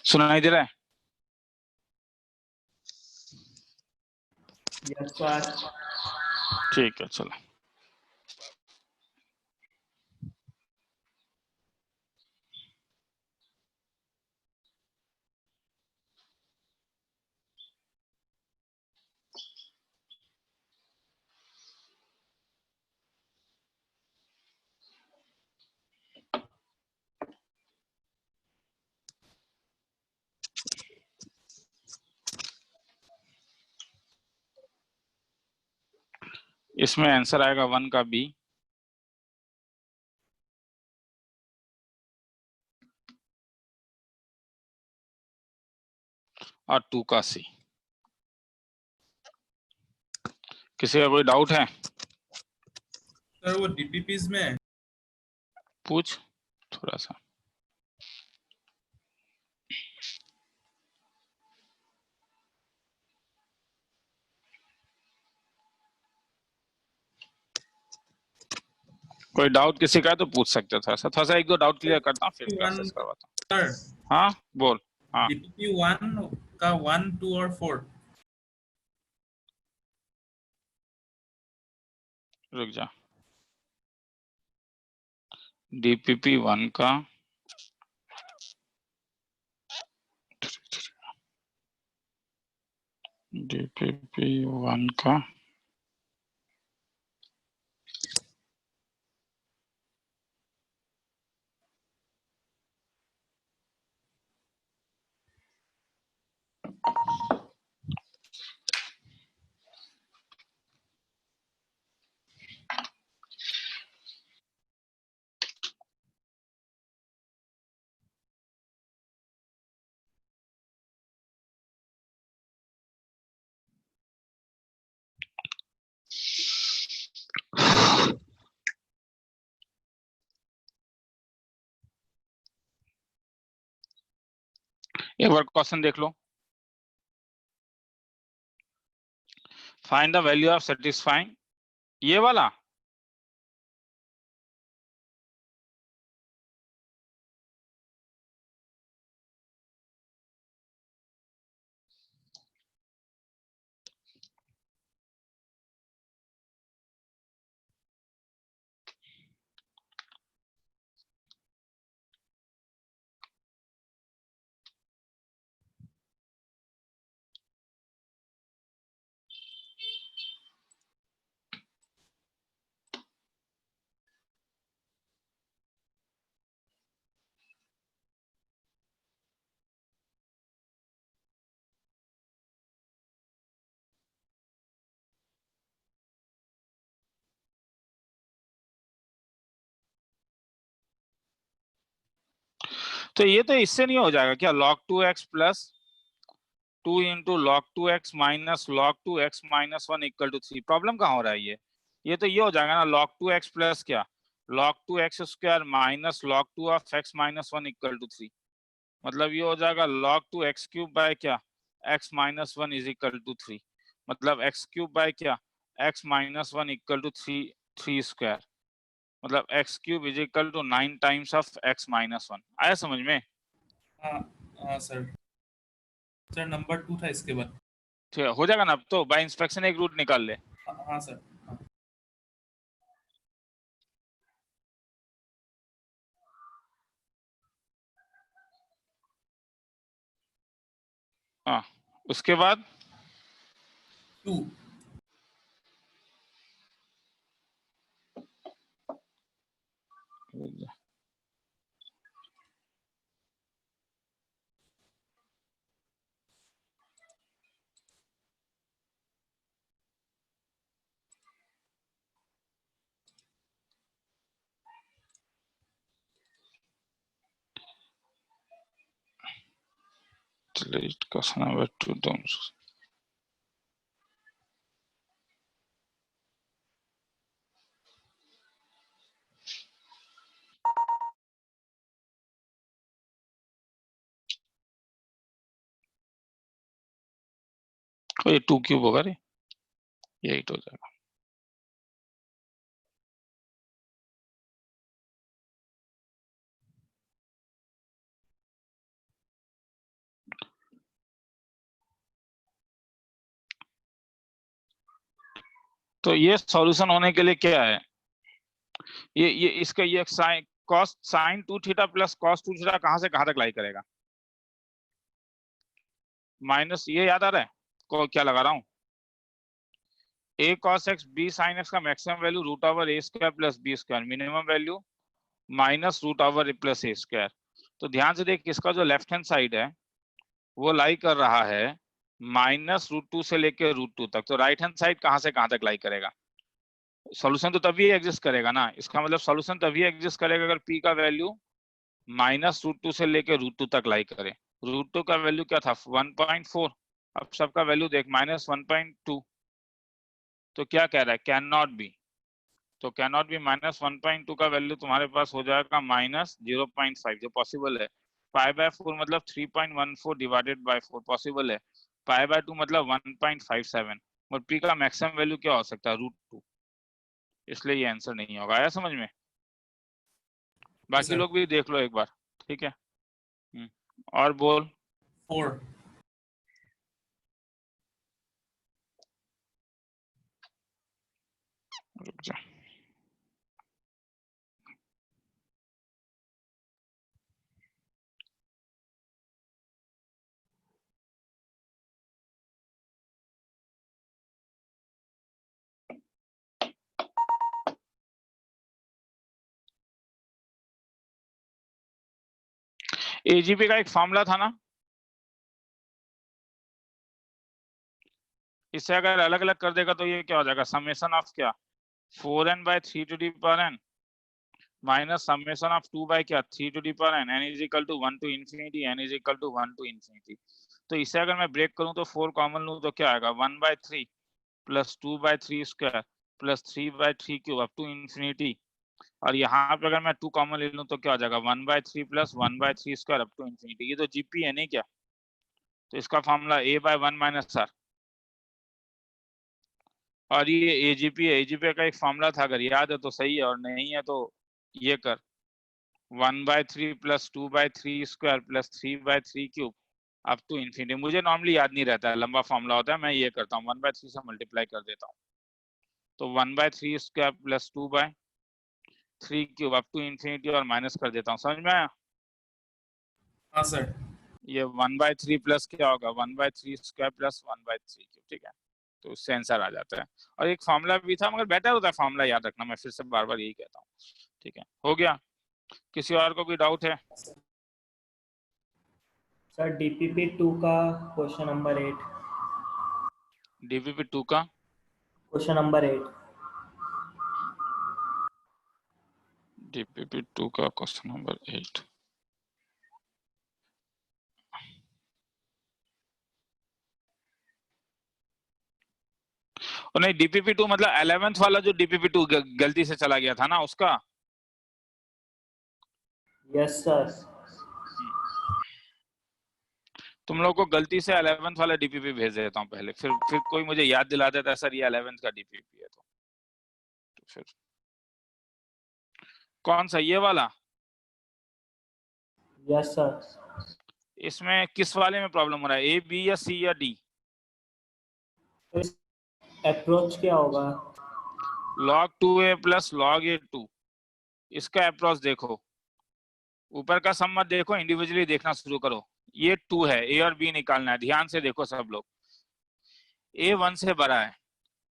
सुनाई दे रहा है? Yes sir. ठीक है चलो। इसमें आंसर आएगा 1 का बी और 2 का सी। किसी का कोई डाउट है? सर वो डीपीपीज में है। पूछ थोड़ा सा। कोई डाउट किसी का है तो पूछ सकते हो। थोड़ा सा एक दो डाउट क्लियर करता हूँ फिर क्लासेस करवाता हूँ। सर हाँ बोल। हाँ डीपीपी 1 का 1, 2 और 4। रुक जा। डीपीपी 1 का डीपीपी 1 का एक बार क्वेश्चन देख लो। Find the value of satisfying, ये वाला। तो ये तो इससे नहीं हो जाएगा क्या? log 2x plus 2 into log 2x minus log 2x minus 1 equal to 3। Problem कहाँ हो रहा है ये तो ये हो जाएगा ना log 2x प्लस क्या log 2x square minus log 2 of x minus 1 equal to 3। मतलब ये हो जाएगा log 2x क्यूब बाय क्या x minus 1 is equal to 3। मतलब x क्यूब बाय क्या x minus 1 equal to 3 square. मतलब x cube is equal to 9 times of x minus 1। आया समझ में? हाँ सर। सर नंबर 2 था इसके बाद। ठीक है हो जाएगा ना अब तो। बाय इंस्पेक्शन एक रूट निकाल ले। हाँ सर। हाँ उसके बाद 2। delete question number 2 terms. ये 2 क्यूब होगा रे, ये 8 हो जाएगा। तो ये सॉल्यूशन होने के लिए क्या है, ये इसका ये sine cos sine 2 theta plus cos 2 theta कहां से कहां तक लाई करेगा, माइनस, ये याद आ रहा है को क्या लगा रहा हूं, a cos x b sin x का maximum value root over a square plus b square, minimum value minus root over a plus a square. तो ध्यान से देख, इसका जो लेफ्ट हैंड साइड है वो लाई कर रहा है -√2 से लेके √2 तक, तो राइट हैंड साइड कहां से कहां तक लाई करेगा, सॉल्यूशन तो तभी एग्जिस्ट करेगा ना, इसका मतलब सॉल्यूशन तभी एग्जिस्ट करेगा अगर p का वैल्यू -√2 से लेके √2 तक लाई करे। √2 का वैल्यू क्या था 1.4, अब सबका वैल्यू देख -1.2, तो क्या कह रहा है कैन नॉट बी, तो कैन नॉट बी -1.2 का वैल्यू तुम्हारे पास हो जाएगा -0.5 जो पॉसिबल है, π/4 मतलब 3.14 डिवाइडेड बाय 4 पॉसिबल है, π/2 मतलब 1.57 और p का मैक्सिमम वैल्यू क्या हो सकता है √2, इसलिए ये आंसर नहीं होगा। आया समझ में, बाकी सर लोग भी देख लो एक बार, ठीक है। और बोल 4 रुक जा, एजीपी का एक फॉर्मूला था ना, इससे अगर अलग अलग कर देगा तो ये क्या हो जाएगा, समेशन ऑफ क्या 4n/3 to the power n minus summation of 2 by क्या 3 to the power n is equal to 1 to infinity n is equal to 1 to infinity. तो इसे अगर मैं ब्रेक करूं तो 4 कॉमन लूं तो क्या आएगा 1/3 plus 2/3 square plus 3/3 cube up to infinity, और यहाँ पे अगर मैं 2 कॉमन ले लूं तो क्या हो जाएगा 1/3 plus 1/3 square up to infinity, ये तो जीपी है नहीं क्या, तो इसका फॉर्मूला a/1 माइनस r, और ये एजीपी है, एजीपी का एक फॉर्मूला था अगर याद है तो सही है और नहीं है तो ये कर 1/3 plus 2/3 square plus 3/3 cube up to infinity. मुझे नॉर्मली याद नहीं रहता है, लंबा फॉर्मूला होता है, मैं ये करता हूँ 1/3 से मल्टीप्लाई कर देता हूँ, तो 1/3 square plus 2/3 cube up to infinity और माइनस कर देता हूँ, समझ में आया। हाँ सर ये 1/3 प्लस क्या होगा 1/3 स्क्वायर प्लस 1/3 क्यूब, ठीक है, तो उससे आंसर आ जाता है। और एक फॉर्मूला भी था मगर बेटर होता है फॉर्मूला याद रखना, मैं फिर से बार बार यही कहता हूँ, ठीक है। हो गया, किसी और को कोई डाउट है। सर डीपीपी 2 का क्वेश्चन नंबर 8, डीपीपी 2 का क्वेश्चन नंबर 8 डीपीपी 2 का क्वेश्चन नंबर 8, और नहीं डीपीपी 2 मतलब 11th वाला जो डीपीपी 2 गलती से चला गया था ना उसका, यस सर। तुम लोग को गलती से 11th वाला डीपीपी भेज देता हूँ पहले, फिर कोई मुझे याद दिला देता है सर ये 11th का डीपीपी है, तो फिर कौन सा ये वाला, यस सर। इसमें किस वाले में प्रॉब्लम हो रहा है, ए बी या सी या डी, तो इस अप्रोच क्या होगा, log 2a plus log a2, इसका अप्रोच देखो, ऊपर का सम मत देखो, इंडिविजुअली देखना शुरू करो, ये 2 है, ए और बी निकालना है, ध्यान से देखो सब लोग, ए 1 से बड़ा है।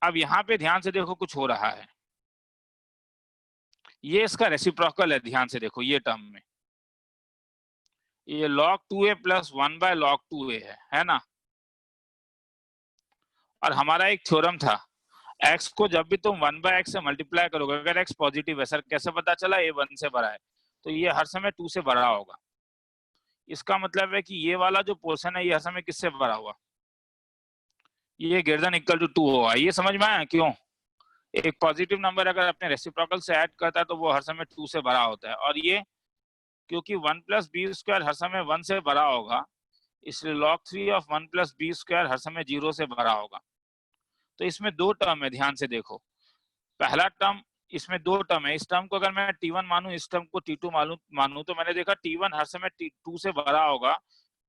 अब यहाँ पे ध्यान से देखो कुछ हो रहा है, ये इसका रेसिप्रोकल है, ध्यान से देखो ये टर्म में ये log 2a plus 1/log 2a है ना, और हमारा एक थ्योरम था x को जब भी तुम 1/x से मल्टीप्लाई करोगे अगर x पॉजिटिव है, सर कैसे पता चला a 1 से बड़ा है, तो ये हर समय 2 से बड़ा होगा, इसका मतलब है कि ये वाला जो पोर्शन है ये हर समय किससे बड़ा हुआ, ये ग्रेटर देन इक्वल टू 2 होगा, ये समझ में आया क्यों, एक पॉजिटिव नंबर अगर अपने रेसिप्रोकल से ऐड करता है तो वो हर समय 2 से बड़ा होता है, और ये क्योंकि 1 प्लस बी स्क्वायर हर समय 1 से बड़ा होगा, इसलिए log 3 of 1 plus b square हर समय 0 से बड़ा होगा। तो इसमें 2 टर्म है, ध्यान से देखो, पहला टर्म, इसमें 2 टर्म है, इस टर्म को अगर मैं t1 मानूं, इस टर्म को t2 मानूं, तो मैंने देखा t1 हर समय t2 से बड़ा होगा,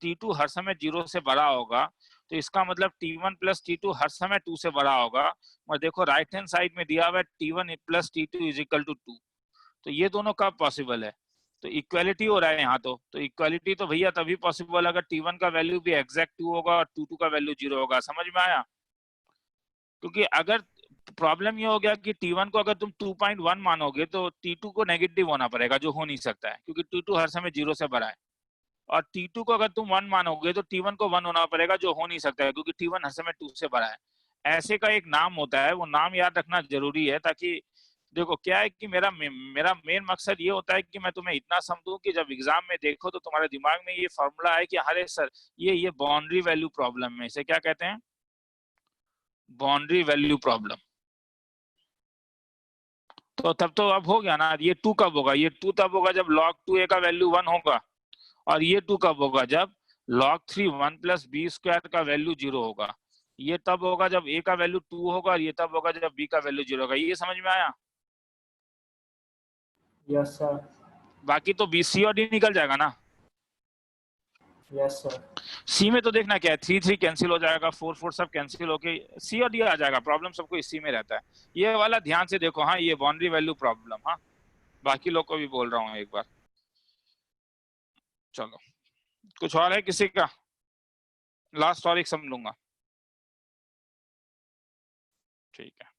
T2 हर समय 0 से बड़ा होगा, तो इसका मतलब T1 प्लस T2 हर समय 2 से बड़ा होगा। और देखो राइट हैंड साइड में दिया हुआ है T1 plus T2 is equal to 2, तो ये दोनों कब पॉसिबल है? तो इक्वालिटी हो रहा है यहाँ। तो इक्वालिटी तो भैया तभी पॉसिबल अगर T1 का वैल्यू भी एग्जैक्ट 2 होगा और T2 का वैल्यू 0 होगा। समझ में आया? क्योंकि अगर प्रॉब्लम ये हो गया कि T1 को अगर तुम 2.1 मानोगे तो T2 को नेगेटिव होना पड़ेगा, जो हो नहीं सकता है क्योंकि T2 हर समय 0 से बड़ा है। और T2 को अगर तुम 1 मानोगे तो T1 को 1 होना पड़ेगा, जो हो नहीं सकता है क्योंकि T1 हर समय 2 से बड़ा है। ऐसे का एक नाम होता है, वो नाम याद रखना जरूरी है। ताकि देखो क्या है कि मेरा मेन मकसद ये होता है कि मैं तुम्हें इतना समझूं कि जब एग्जाम में देखो तो तुम्हारे दिमाग में ये फॉर्मूला है कि अरे सर ये बाउंड्री वैल्यू प्रॉब्लम में इसे क्या कहते हैं? Boundary value problem. तो तब तो अब हो गया ना। ये 2 कब होगा? ये 2 तब होगा जब log 2a का वैल्यू 1 होगा। और ये 2 कब होगा? जब log 3 1 प्लस बी स्क्वायर का वैल्यू 0 होगा। ये तब होगा जब a का वैल्यू 2 होगा और ये तब होगा जब b का वैल्यू 0 होगा। ये समझ में आया? Yes sir. बाकी तो b c और d निकल जाएगा ना। Yes sir. सी में तो देखना क्या है, 3 3 कैंसिल हो जाएगा, 4 4 सब कैंसिल होके सी और डी आ जाएगा। प्रॉब्लम सबको इसी में रहता है। ये वाला ध्यान से देखो। हाँ ये बाउंड्री वैल्यू प्रॉब्लम। हाँ बाकी लोग को भी बोल रहा हूँ एक बार। चलो कुछ और है किसी का? लास्ट और एक समझ लूंगा। ठीक है।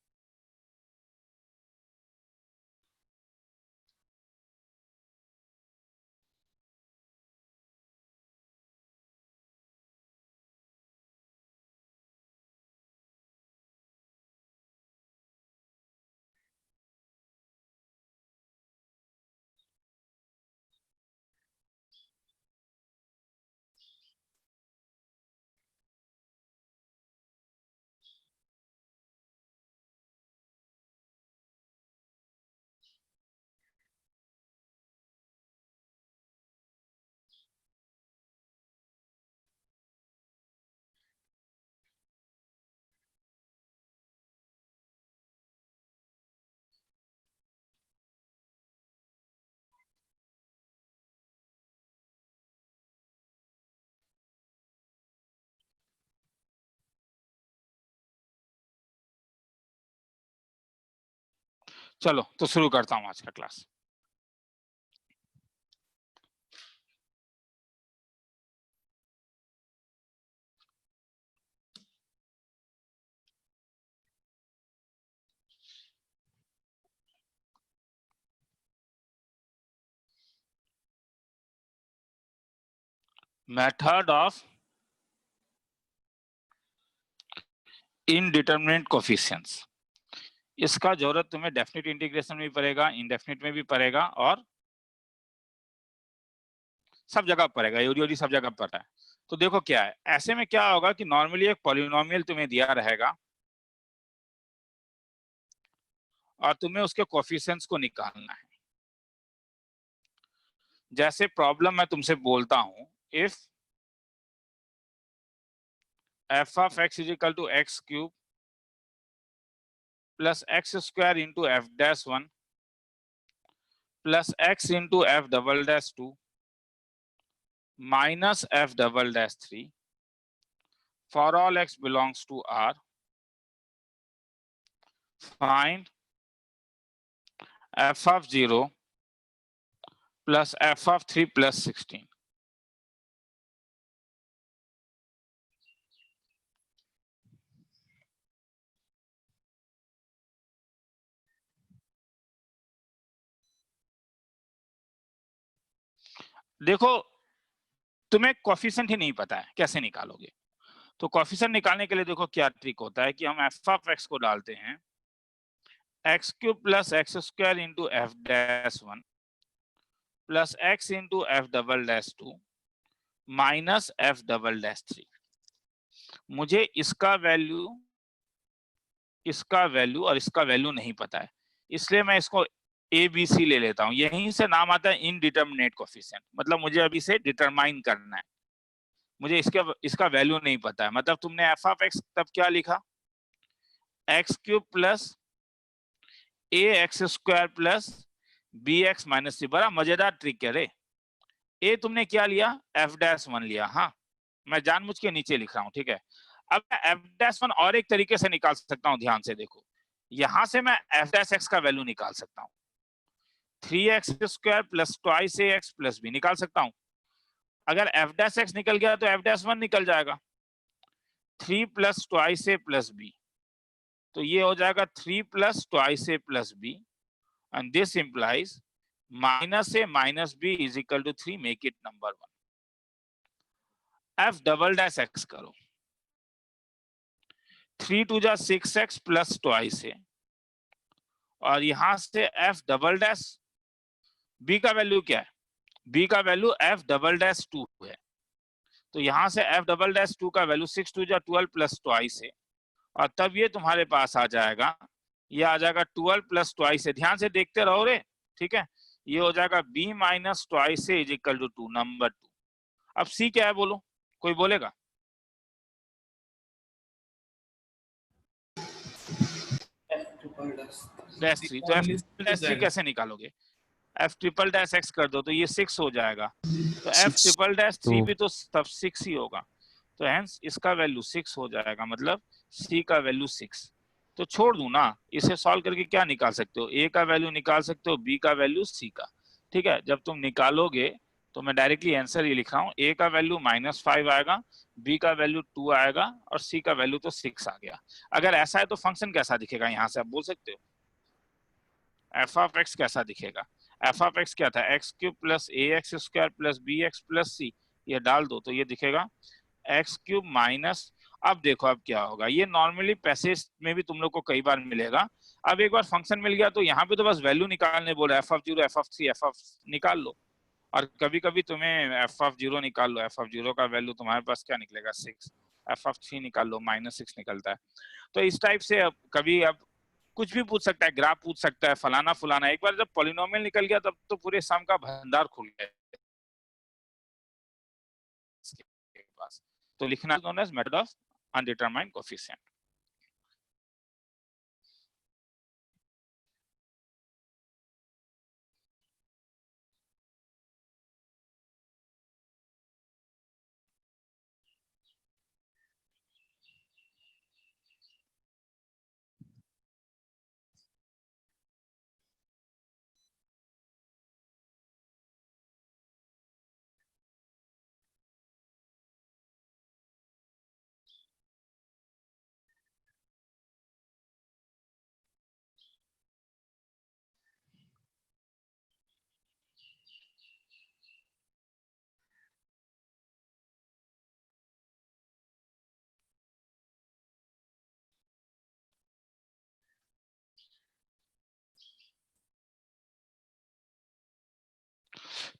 चलो तो शुरू करता हूँ आज का class. Method of indeterminate coefficients. इसका जरूरत तुम्हें डेफिनेट इंटीग्रेशन में भी पड़ेगा, इनडेफिनेट में भी पड़ेगा और सब जगह पड़ेगा। यूरियोडी सब जगह पड़ता है। तो देखो क्या है, ऐसे में क्या होगा कि नॉर्मली एक पॉलिनोमियल तुम्हें दिया रहेगा और तुम्हें उसके कोफिशिएंट्स को निकालना है। जैसे प्रॉब्लम मैं तुमसे बोलता हूं, if f of x is equal to x cube plus x square into f dash 1 plus x into f double dash 2 minus f double dash 3 for all x belongs to R, find f of 0 plus f of 3 plus 16। देखो तुम्हें coefficient ही नहीं पता है, कैसे निकालोगे? तो coefficient निकालने के लिए देखो क्या ट्रिक होता है कि हम f of x को डालते हैं x cube plus x square into F dash 1 plus x into F double dash 2 minus F double dash 3। मुझे इसका वैल्यू और इसका वैल्यू नहीं पता है, इसलिए मैं इसको ए बी सी ले लेता हूं। यहीं से नाम आता है इनडिटरमिनेट कोफिशिएंट। मतलब मुझे अभी से डिटरमाइन करना है, मुझे इसका वैल्यू नहीं पता है। मतलब तुमने एफ ऑफ एक्स तब क्या लिखा, x cube plus a x square plus b x minus c. बड़ा मजेदार ट्रिक है रे। ए तुमने क्या लिया, f'1 लिया। हाँ, मैं जानबूझ के नीचे लिख रहा हूँ, ठीक है। अब मैं f'1 और एक तरीके से निकाल सकता हूँ, ध्यान से देखो। यहां से मैं f' का वैल्यू निकाल सकता हूँ, 3x² plus twice ax plus b निकाल सकता हूँ। अगर f' निकल गया तो f'1 निकल जाएगा, 3 plus twice a plus b, तो ये हो जाएगा 3 plus twice a plus b, and this implies minus a minus b is equal to 3, make it number 1। f'(x) करो, 3 2 जा 6x प्लस ट्वाइस a, और यहां से f', b का वैल्यू क्या है, b का वैल्यू f'(2) है, तो यहां से f'(2) का वैल्यू 6 2 जा 12 प्लस ट्वाइस a, और तब ये तुम्हारे पास आ जाएगा, ये आ जाएगा 12 प्लस ट्वाइस a। ध्यान से देखते रहो रे, ठीक है। ये हो जाएगा b minus twice a is equal to 2, number 2। अब c क्या है बोलो, कोई बोलेगा? डैश 3, तो f'(3) कैसे निकालोगे, f'(x) कर दो तो ये 6 हो जाएगा, तो f'(3) भी तो तब 6 ही होगा, तो हेंस इसका वैल्यू 6 हो जाएगा, मतलब c का वैल्यू 6। तो छोड़ दूं ना, इसे सॉल्व करके क्या निकाल सकते हो, a का वैल्यू निकाल सकते हो, b का वैल्यू, c का, ठीक है। जब तुम निकालोगे तो मैं डायरेक्टली आंसर ये लिख रहा हूँ, a का वैल्यू -5 आएगा, b का वैल्यू 2 आएगा, और c का वैल्यू तो 6 आ गया। अगर ऐसा है तो फंक्शन कैसा दिखेगा, यहाँ से आप बोल सकते हो f(x) कैसा दिखेगा। f(x) क्या था, x³ plus ax² plus bx plus c, ये डाल दो तो ये दिखेगा x³ माइनस, अब देखो अब क्या होगा, ये नॉर्मली पैसेज में भी तुम लोग को कई बार मिलेगा। अब एक बार फंक्शन मिल गया तो यहाँ पे तो बस वैल्यू निकालने बोल रहा है, f(0), f(3), निकाल लो, और कभी कभी तुम्हें f(0) निकाल लो, f(0) का वैल्यू तुम्हारे पास क्या निकलेगा, 6, f(3) निकाल लो, -6 निकलता है। तो इस टाइप से अब कभी अब कुछ भी पूछ सकता है, ग्राफ पूछ सकता है, फलाना फुलाना। एक बार जब पॉलिनोमियल निकल गया तब तो पूरे सम का भंडार खुल गया इसके पास। तो लिखना known as method of undetermined coefficient.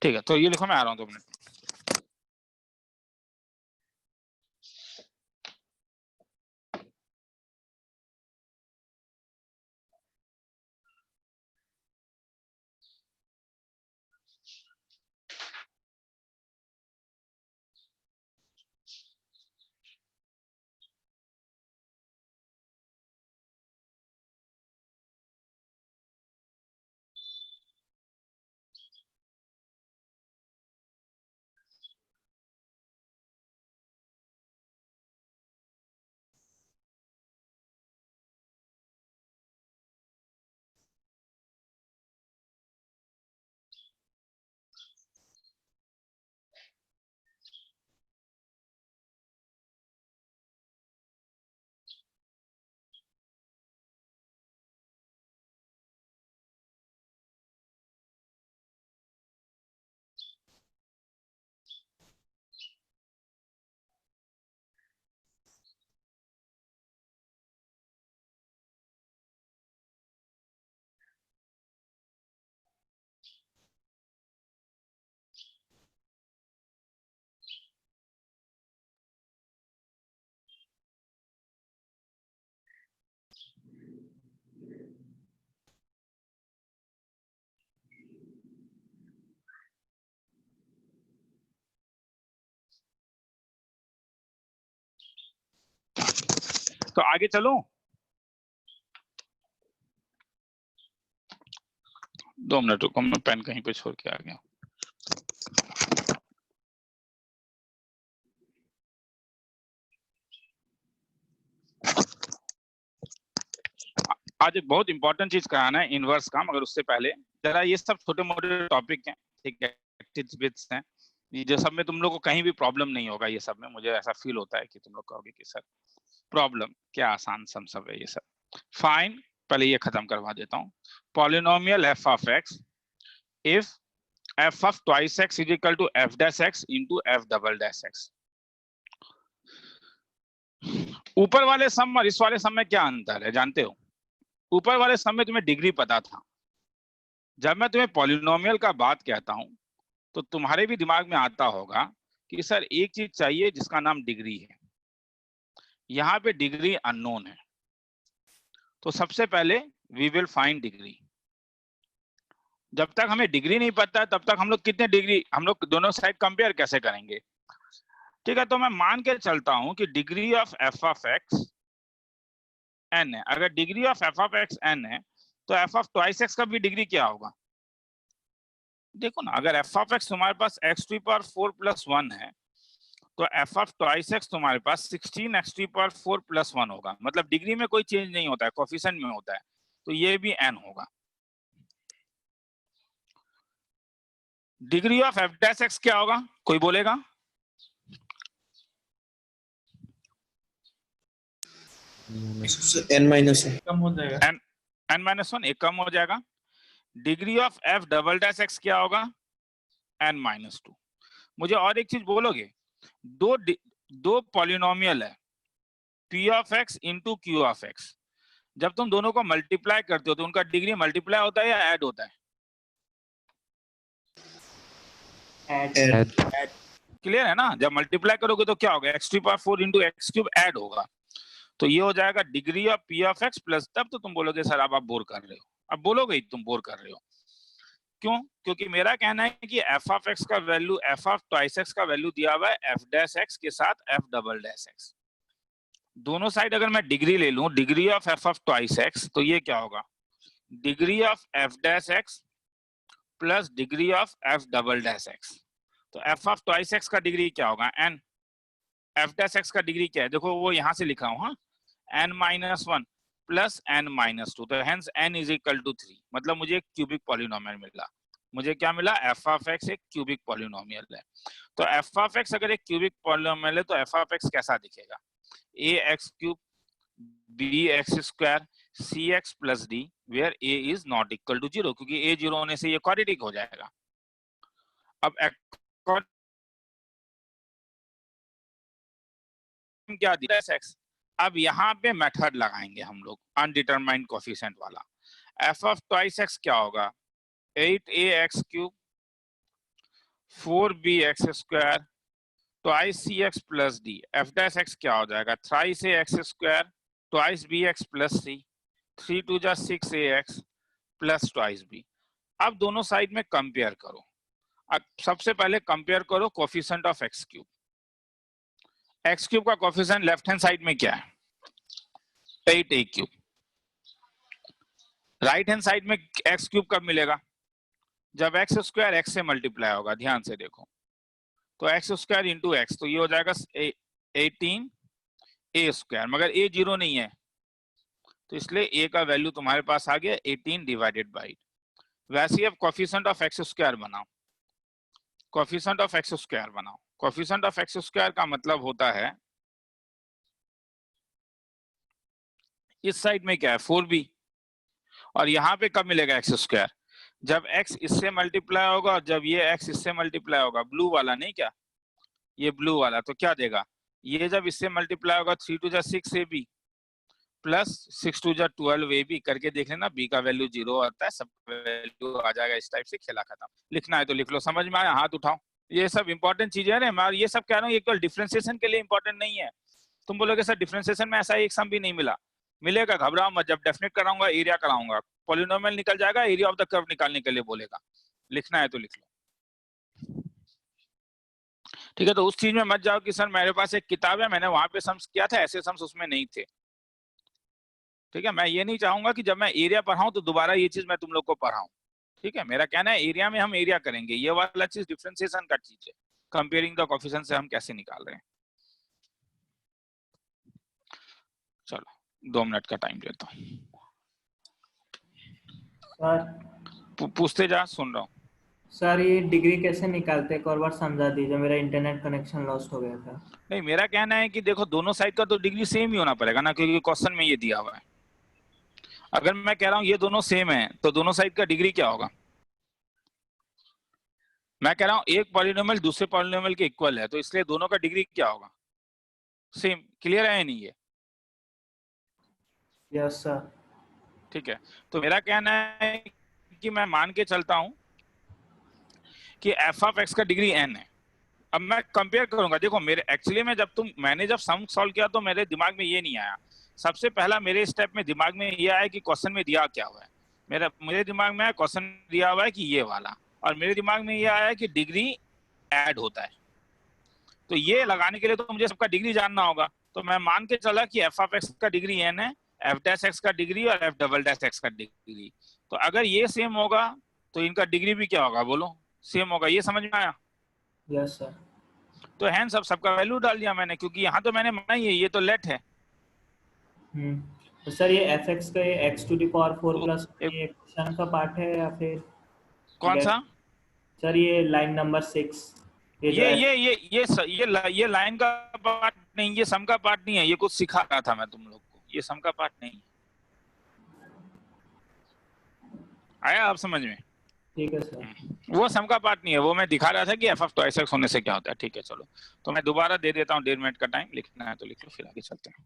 ठीक है, तो ये लिखो, मैं आ रहा हूँ 2 मिनट। तो आगे चलो, 2 मिनट रुको, मैं पेन कहीं पे छोड़ के आ गया। आज एक बहुत इंपॉर्टेंट चीज कराना है इनवर्स का, मगर उससे पहले जरा ये सब छोटे मोटे टॉपिक हैं, ठीक है, टिप्स हैं, ये जो सब में तुम लोग को कहीं भी प्रॉब्लम नहीं होगा। ये सब में मुझे ऐसा फील होता है कि तुम लोग कहोगे कि सर प्रॉब्लम क्या, आसान सब है ये सब। फाइन, पहले ये खत्म करवा देता हूँ। Polynomial F of X if F of twice X is equal to F dash X into F double dash X. ऊपर वाले सम और इस वाले सम में क्या अंतर है जानते हो? ऊपर वाले सम में तुम्हें डिग्री पता था। जब मैं तुम्हें पॉलिनोमियल का बात कहता हूं तो तुम्हारे भी दिमाग में आता होगा कि सर एक चीज चाहिए जिसका नाम डिग्री है। यहाँ पे डिग्री अननोन है, तो सबसे पहले वी विल फाइंड डिग्री। जब तक हमें डिग्री नहीं पता तब तक हम लोग कितने डिग्री, हम लोग दोनों साइड कंपेयर कैसे करेंगे? ठीक है, तो मैं मान के चलता हूं कि degree of F of X N है। अगर degree of F of X N है तो एफ ऑफ ट्वाइस एक्स का भी डिग्री क्या होगा? देखो ना, अगर एफ ऑफ एक्स तुम्हारे पास एक्स टू पावर 4 प्लस 1 है तो एफ ऑफ ट्वाइस एक्स तुम्हारे पास 16 एक्स टू पावर 4 प्लस 1 होगा। मतलब डिग्री में कोई चेंज नहीं होता है, कोफिशिएंट में होता है, तो ये भी एन होगा। Degree of F dash x क्या होगा, कोई बोलेगा? n माइनस कम हो जाएगा। एन माइनस 1, एक कम हो जाएगा। Degree of F double dash x क्या होगा? N minus 2। मुझे और एक चीज बोलोगे? दो पॉलिनोमियल है P of X into Q of X. जब तुम दोनों को मल्टीप्लाई करते हो तो उनका डिग्री मल्टीप्लाई होता है या ऐड होता है? ऐड। क्लियर है ना? जब मल्टीप्लाई करोगे तो क्या होगा? X to power 4 into X cube add होगा, तो ये हो जाएगा degree of P of x plus. तब तो तुम बोलोगे सर अब आप बोर कर रहे हो। अब बोलोगे ही तुम बोर कर रहे हो, क्यों? क्योंकि मेरा कहना है कि एफ ऑफ एक्स का value, F of twice x का वैल्यू दिया हुआ है एफ डैश एक्स के साथ एफ डबल डैश एक्स। दोनों साइड अगर मैं डिग्री ले लूं, degree of F of twice x, तो ये क्या होगा? Degree of F dash x plus degree of F double dash x. तो एफ ऑफ ट्वाइस एक्स का डिग्री क्या होगा? एन। एफ डैश एक्स का डिग्री क्या है? देखो वो यहां से लिखा हूं, हाँ, N minus 1 plus N minus 2, तो hence N is equal to 3। मतलब मुझे एक क्यूबिक पॉलिनोमियल मिला। मुझे क्या मिला? एफ ऑफ एक्स एक क्यूबिक पॉलिनोमियल है। तो एफ ऑफ एक्स अगर एक क्यूबिक पॉलिनोमियल है तो एफ ऑफ एक्स कैसा दिखेगा? A x cube b x square c x plus d where a is not equal to 0, क्योंकि ए 0 होने से ये क्वाड्रेटिक हो जाएगा। अब क्या दिया एक्स? अब यहाँ पे मेथड लगाएंगे हम लोग अनडिटरमाइंड कोफिशिएंट वाला। एफ ऑफ ट्वाइस एक्स क्या होगा? 8ax cube 4bx square twice c x plus d. F dash x क्या हो जाएगा? Thrice ax square twice bx plus c, 3 2 जा 6ax प्लस ट्वाइस b। अब दोनों साइड में कंपेयर करो। अब सबसे पहले कंपेयर करो coefficient of x cube. X cube का कोफिशिएंट लेफ्ट हैंड साइड में क्या है? 8a cube. Right hand side में एक्स क्यूब कब मिलेगा? जब एक्स स्क्वायर एक्स से मल्टीप्लाई होगा। ध्यान से देखो, तो एक्स स्क्वायर इंटू एक्स, तो ये हो जाएगा 18a स्क्वायर, मगर a 0 नहीं है तो इसलिए a का वैल्यू तुम्हारे पास आ गया 18 डिवाइडेड बाई। वैसे ही अब कोफिशिएंट ऑफ एक्स स्क्वायर बनाओ। कोफिशिएंट ऑफ एक्स स्क्वायर बनाओ। कोफिशिएंट ऑफ एक्स स्क्वायर का मतलब होता है इस साइड में क्या है? 4b, और यहाँ पे कब मिलेगा एक्स स्क्वायर? जब x इससे मल्टीप्लाई होगा और जब ये x इससे मल्टीप्लाई होगा। ब्लू वाला नहीं, क्या ये ब्लू वाला, तो क्या देगा? ये जब इससे मल्टीप्लाई होगा 3 2 जा 6ab प्लस 6 2 जा 12ab करके देख लेना, b का वैल्यू 0 आता है, सब वैल्यू आ जाएगा। इस टाइप से खेला खत्म। लिखना है तो लिख लो। समझ में आया? हाथ उठाओ। ये सब इंपॉर्टेंट चीजें है ना, मैं ये सब कह रहा हूँ केवल डिफरेंशिएशन के लिए इंपॉर्टेंट नहीं है। तुम बोलोगे सर डिफरेंशिएशन में ऐसा एक सम भी नहीं मिला। मिलेगा, घबराओ मत। जब डेफिनेट कराऊंगा, एरिया कराऊंगा, पॉलिनोमियल निकल जाएगा, एरिया ऑफ द कर्व निकालने के लिए बोलेगा। लिखना है तो लिख लो। ठीक है, तो उस चीज में मत जाओ कि सर मेरे पास एक किताब है, मैंने वहां पे सम्स किया था, ऐसे सम्स उसमें नहीं थे। ठीक है, मैं ये नहीं चाहूंगा कि जब मैं एरिया पढ़ाऊं तो दोबारा ये चीज मैं तुम लोग को पढ़ाऊं। ठीक है, मेरा कहना है एरिया में हम एरिया करेंगे। ये वाला चीज डिफरेंशिएशन का चीज है, कंपेयरिंग द कोफिशिएंट से हम कैसे निकाल रहे हैं। चलो 2 मिनट का टाइम देता हूँ। सर पूछते जा, सुन रहा हूँ। सर ये डिग्री कैसे निकालते हैं, एक और बार समझा दीजिए, मेरा इंटरनेट कनेक्शन लॉस्ट हो गया था। नहीं, मेरा कहना है कि देखो दोनों साइड का तो डिग्री सेम ही होना पड़ेगा ना, क्योंकि क्वेश्चन में ये दिया हुआ है। अगर मैं कह रहा हूँ ये दोनों सेम है तो दोनों साइड का डिग्री क्या होगा? मैं कह रहा हूँ एक पॉलिनोमियल दूसरे पॉलिनोमियल के इक्वल है, तो इसलिए दोनों का डिग्री क्या होगा? सेम। क्लियर है नहीं ये? Yes sir. ठीक है, तो मेरा कहना है कि मैं मान के चलता हूं कि एफ ऑफ एक्स का डिग्री एन है। अब मैं कंपेयर करूंगा, देखो मेरे एक्चुअली में मैंने जब सम सॉल्व किया तो मेरे दिमाग में ये नहीं आया। सबसे पहला मेरे स्टेप में दिमाग में ये आया कि क्वेश्चन में दिया क्या हुआ है। मेरे दिमाग में क्वेश्चन दिया हुआ है कि ये वाला, और मेरे दिमाग में ये आया कि डिग्री ऐड होता है। तो ये लगाने के लिए तो मुझे सबका डिग्री जानना होगा। तो मैं मान के चला कि एफ ऑफ एक्स का डिग्री एन है, एफ डैश एक्स का डिग्री और एफ डबल डैश एक्स का डिग्री। तो अगर ये सेम होगा तो इनका डिग्री भी क्या होगा, बोलो? सेम होगा। ये समझ में आया? Yes sir. तो हैन सबका वैल्यू डाल दिया मैंने, क्योंकि यहाँ तो मैंने माना ही है, ये तो लेट है। तो सर ये एफ एक्स का ये एक्स टू दी पावर 4 तो प्लस एक, ये क्वेश्चन का पार्ट है या फिर कौन सा? सर ये लाइन नंबर 6, ये जो ये लाइन का पार्ट नहीं, ये सम का पार्ट नहीं है। ये कुछ सिखा रहा था मैं तुम लोग को, ये सम का पार्ट नहीं है। आया आप समझ में? ठीक है सर। वो सम का पार्ट नहीं है, वो मैं दिखा रहा था कि एफ ऑफ ट्वाइस एक्स होने से क्या होता है। ठीक है चलो, तो मैं दोबारा दे देता हूँ, 1.5 मिनट का टाइम। लिखना है तो लिख लो, फिर आगे चलते हैं।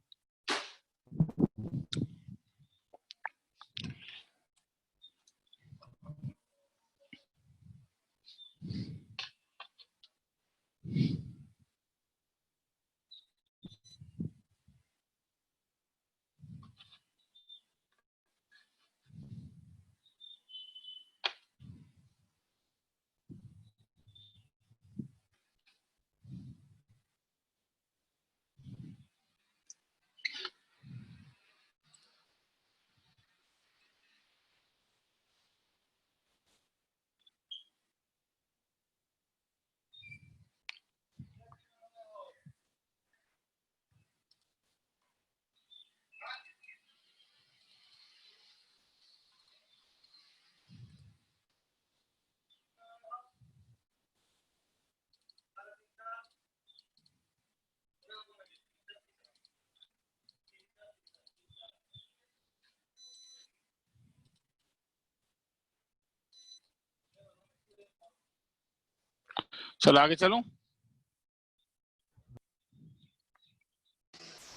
चलो आगे चलो।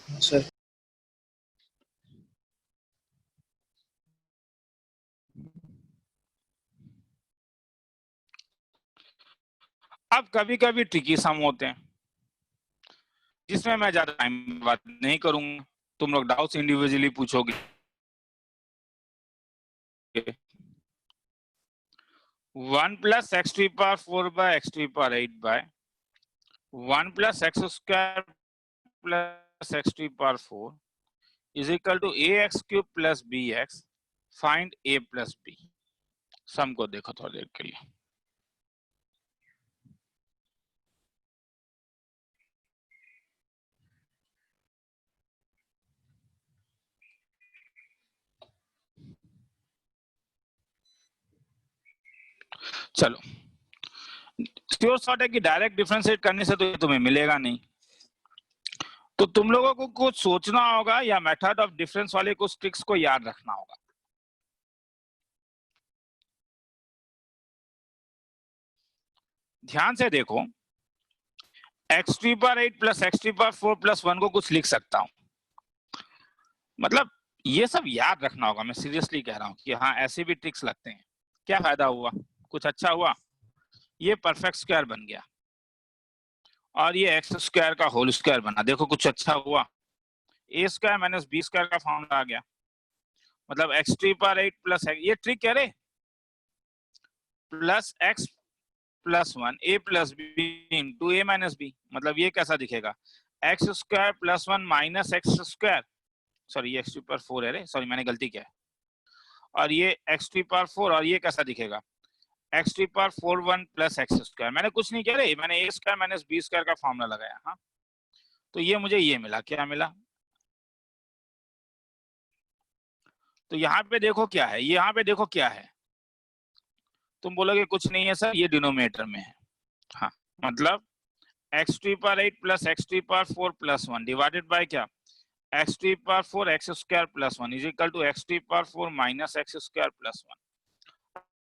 सर अब कभी कभी ट्रिकी सम होते हैं जिसमें मैं ज्यादा टाइम बात नहीं करूंगा, तुम लोग डाउट्स इंडिविजुअली पूछोगे। 1 plus x to power 4 by x to power 8 by 1 plus x square plus x to power 4 is equal to a x cube plus b x. Find a plus b. Sum को देखो थोड़ी देर के लिए। चलो, sure shot है कि direct differentiate करने से तो तुम्हें मिलेगा नहीं, तो तुम लोगों को कुछ सोचना होगा या मेथड ऑफ डिफरेंस वाले कुछ ट्रिक्स को याद रखना होगा। ध्यान से देखो, X to power 8 plus x to power 4 plus 1 को कुछ लिख सकता हूं। मतलब ये सब याद रखना होगा, मैं सीरियसली कह रहा हूं कि हाँ ऐसे भी ट्रिक्स लगते हैं। क्या फायदा हुआ? कुछ अच्छा हुआ? ये परफेक्ट स्क्वायर बन गया और ये एक्स स्क्वायर का होल स्क्वायर बना। देखो कुछ अच्छा हुआ। ए स्क्वायर माइनस बी स्क्वायर का फॉर्मूला आ गया, मतलब एक्स टू पावर 8 प्लस ये ट्रिक कह रहे प्लस एक्स प्लस 1 ए प्लस बी इंटू ए माइनस बी। मतलब ये कैसा दिखेगा? X square plus 1 minus x square, sorry ये एक्स टू पावर 4 है रे, सॉरी मैंने गलती किया है। और ये एक्स टू पावर 4 और ये कैसा दिखेगा? X to power 4 1 plus x square. मैंने कुछ नहीं किया रे, मैंने A square minus B square का फॉर्मूला लगाया। हाँ, तो ये मुझे ये मिला। क्या मिला? तो यहाँ पे देखो क्या है, यहाँ पे देखो क्या है, तुम बोलोगे कुछ नहीं है सर, ये डिनोमिनेटर में है। हाँ, मतलब x to power 8 plus x to power 4 plus 1 divided by क्या, x to power 4 x square plus 1 is equal to x to power 4 minus x square plus 1।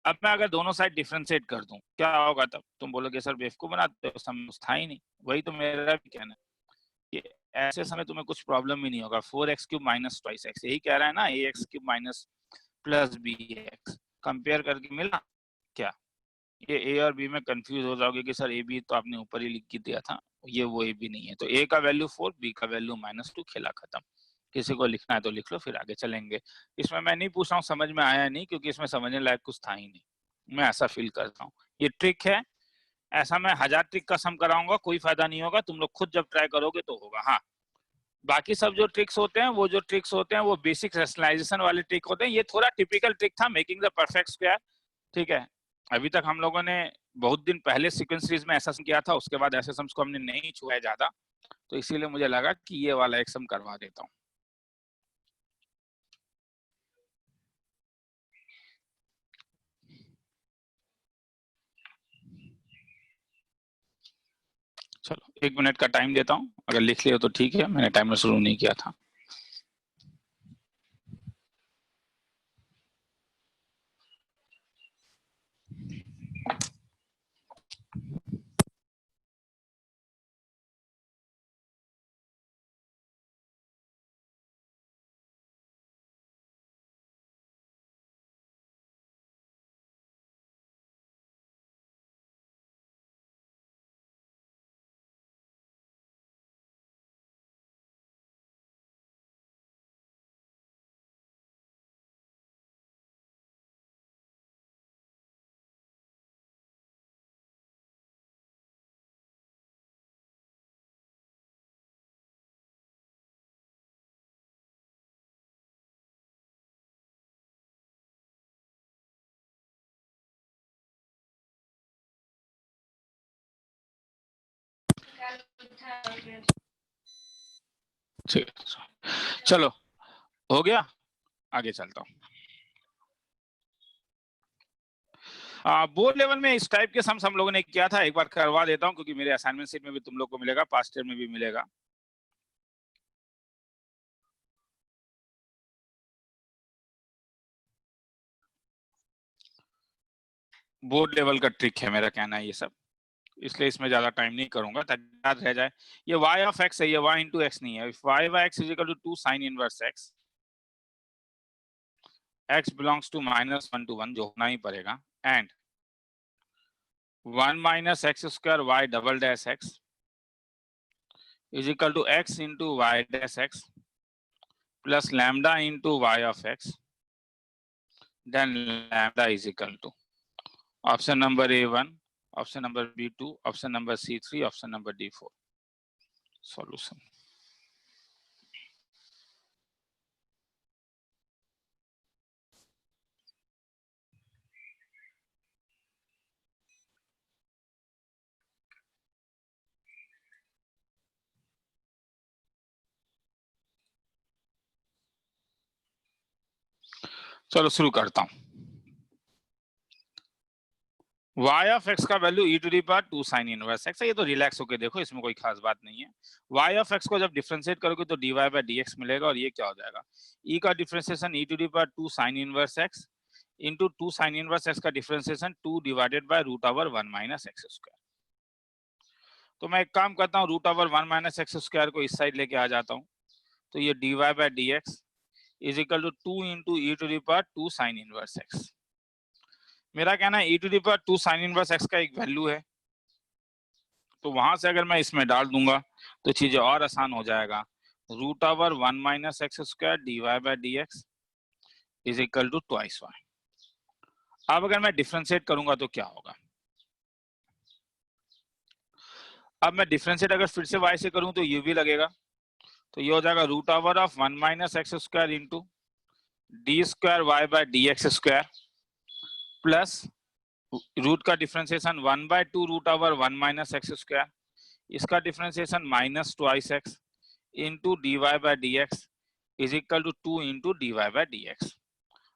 अब मैं अगर दोनों साइड डिफरेंशिएट कर दूं क्या होगा, तब तुम बोलोगे सर बेवकूफ बनाते हो, समय था ही नहीं। वही तो मेरा भी कहना है कि ऐसे समय तुम्हें कुछ प्रॉब्लम ही नहीं होगा। 4x cube minus twice x, यही कह रहा है ना, ax cube minus plus bx compare करके मिला क्या। ये a और b में कंफ्यूज हो जाओगे कि सर ab तो आपने ऊपर ही लिख के दिया था, ये वो ab नहीं है। तो a का वैल्यू 4, b का वैल्यू -2, खेला खत्म। किसी को लिखना है तो लिख लो, फिर आगे चलेंगे। इसमें मैं नहीं पूछ रहा हूँ समझ में आया नहीं, क्योंकि इसमें समझने लायक कुछ था ही नहीं, मैं ऐसा फील करता हूँ। ये ट्रिक है, ऐसा मैं 1000 ट्रिक का सम कराऊंगा, कोई फायदा नहीं होगा, तुम लोग खुद जब ट्राई करोगे तो होगा। हाँ, बाकी सब जो ट्रिक्स होते हैं, वो जो ट्रिक्स होते हैं वो बेसिक रैशनलाइजेशन वाले ट्रिक होते हैं। ये थोड़ा टिपिकल ट्रिक था, मेकिंग द परफेक्ट स्क्वायर, ठीक है। अभी तक हम लोगों ने बहुत दिन पहले सीक्वेंस सीरीज में ऐसा किया था, उसके बाद ऐसे सम्स को हमने नहीं छुआ है ज्यादा, तो इसीलिए मुझे लगा कि ये वाला एक सम करवा देता हूँ। चलो 1 मिनट का टाइम देता हूँ, अगर लिख लिया तो ठीक है, मैंने टाइमर शुरू नहीं किया था। चलो हो गया, आगे चलता हूँ। बोर्ड लेवल में इस टाइप के सम्स हम लोगों ने किया था, एक बार करवा देता हूँ, क्योंकि मेरे असाइनमेंट शीट में भी तुम लोग को मिलेगा, पास्ट ईयर में भी मिलेगा। बोर्ड लेवल का ट्रिक है मेरा कहना है ये सब, इसलिए इसमें ज्यादा टाइम नहीं करूंगा ताकि याद रह जाए। ये y ऑफ x है, ये y इंटू एक्स नहीं है। If y by x is equal to 2 sine inverse x, x belongs to -1 to 1 जो होना ही पड़ेगा, and 1 minus x square y double dash x is equal to x into y dash x plus lambda into y of x, then lambda is equal to option number A1, option number B2, option number C3, option number D4। Solution चलो शुरू करता हूं। y of x का value e to the power 2 sine inverse x है, ये तो relax होके देखो, इसमें कोई खास बात नहीं है। y ऑफ x को जब डिफरेंशिएट करोगे तो dy बाय dx मिलेगा, और ये क्या हो जाएगा, e का differentiation e to the power 2 sine inverse x into 2 sine inverse x का differentiation 2 divided by root over 1 minus x square. तो मैं एक काम करता हूँ, root over 1 minus x square को इस साइड लेके आ जाता हूँ, तो ये dy by dx is equal to 2 into e to the power 2 sine inverse x। मेरा कहना है e to the power 2 sine inverse x का एक वैल्यू है, तो वहां से अगर मैं इसमें डाल दूंगा तो चीजें और आसान हो जाएगा। Root over 1 minus x square dy by dx is equal to twice y। अब अगर मैं डिफरेंशिएट करूंगा तो क्या होगा, अब मैं डिफरेंशिएट अगर फिर से y से करूं तो ये भी लगेगा, तो ये हो जाएगा root over of 1 minus x square into d square y by d x square plus root का differentiation 1 by 2 root over 1 minus x square, इसका differentiation minus twice x into d y by d x is equal to 2 into d y by d x.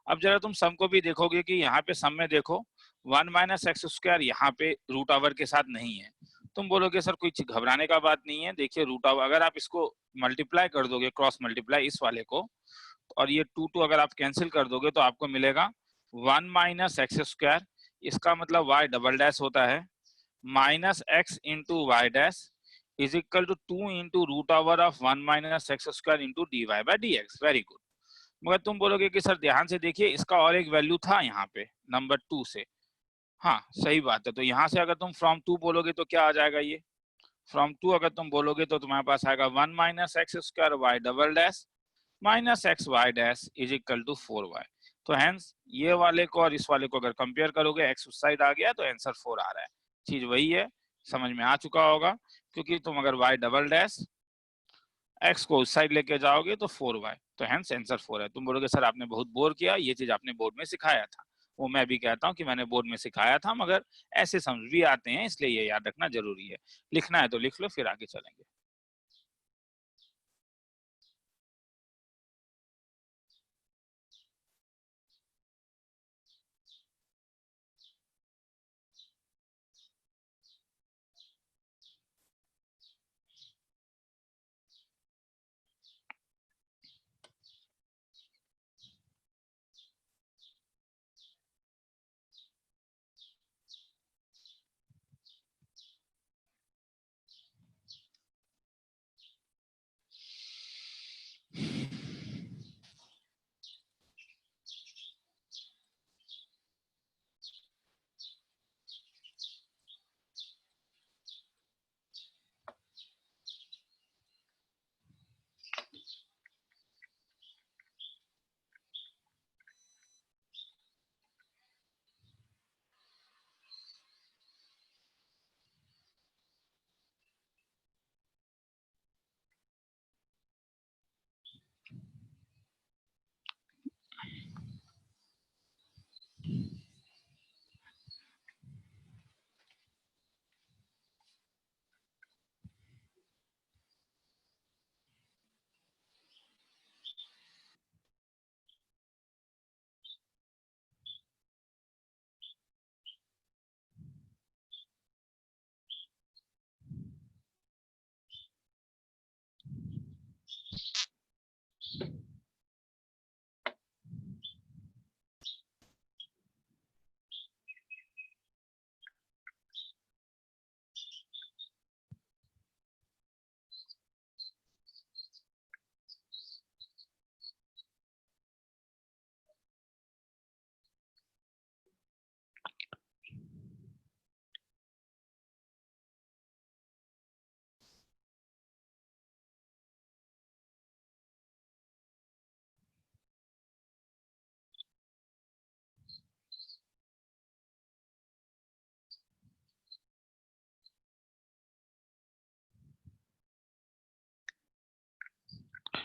अब जरा तुम सम को भी देखोगे कि यहाँ पे सम में देखो 1 माइनस एक्स स्क्वायर यहाँ पे रूट ओवर के साथ नहीं है। तुम बोलोगे सर कोई घबराने का बात नहीं है, देखिए रूट ओवर अगर आप इसको मल्टीप्लाई कर दोगे, क्रॉस मल्टीप्लाई इस वाले को, और ये 2 अगर आप कैंसिल कर दोगे तो आपको मिलेगा 1 माइनस एक्स स्क्वायर, इसका मतलब y डबल डैश होता है minus x into y dash is equal to 2 into root over of 1 minus x square into d y by d x. Very good. मगर तुम बोलोगे कि सर ध्यान से देखिए इसका और एक वैल्यू था यहाँ पे नंबर 2 से। हाँ सही बात है, तो यहाँ से अगर तुम फ्रॉम 2 बोलोगे तो क्या आ जाएगा, ये फ्रॉम 2 अगर तुम बोलोगे तो तुम्हारे पास आएगा 1 minus x square y double dash minus x y dash is equal to 4y। तो हेंस ये वाले को और इस वाले को अगर कंपेयर करोगे एक्स उस साइड आ गया तो आंसर 4 आ रहा है। चीज वही है, समझ में आ चुका होगा, क्योंकि तुम अगर y डबल डैश x को उस साइड लेके जाओगे तो 4y, तो हेंस आंसर 4 है। तुम बोलोगे सर आपने बहुत बोर किया, ये चीज आपने बोर्ड में सिखाया था। वो मैं भी कहता हूँ कि मैंने बोर्ड में सिखाया था, मगर ऐसे समझ भी आते हैं, इसलिए ये याद रखना जरूरी है। लिखना है तो लिख लो, फिर आगे चलेंगे।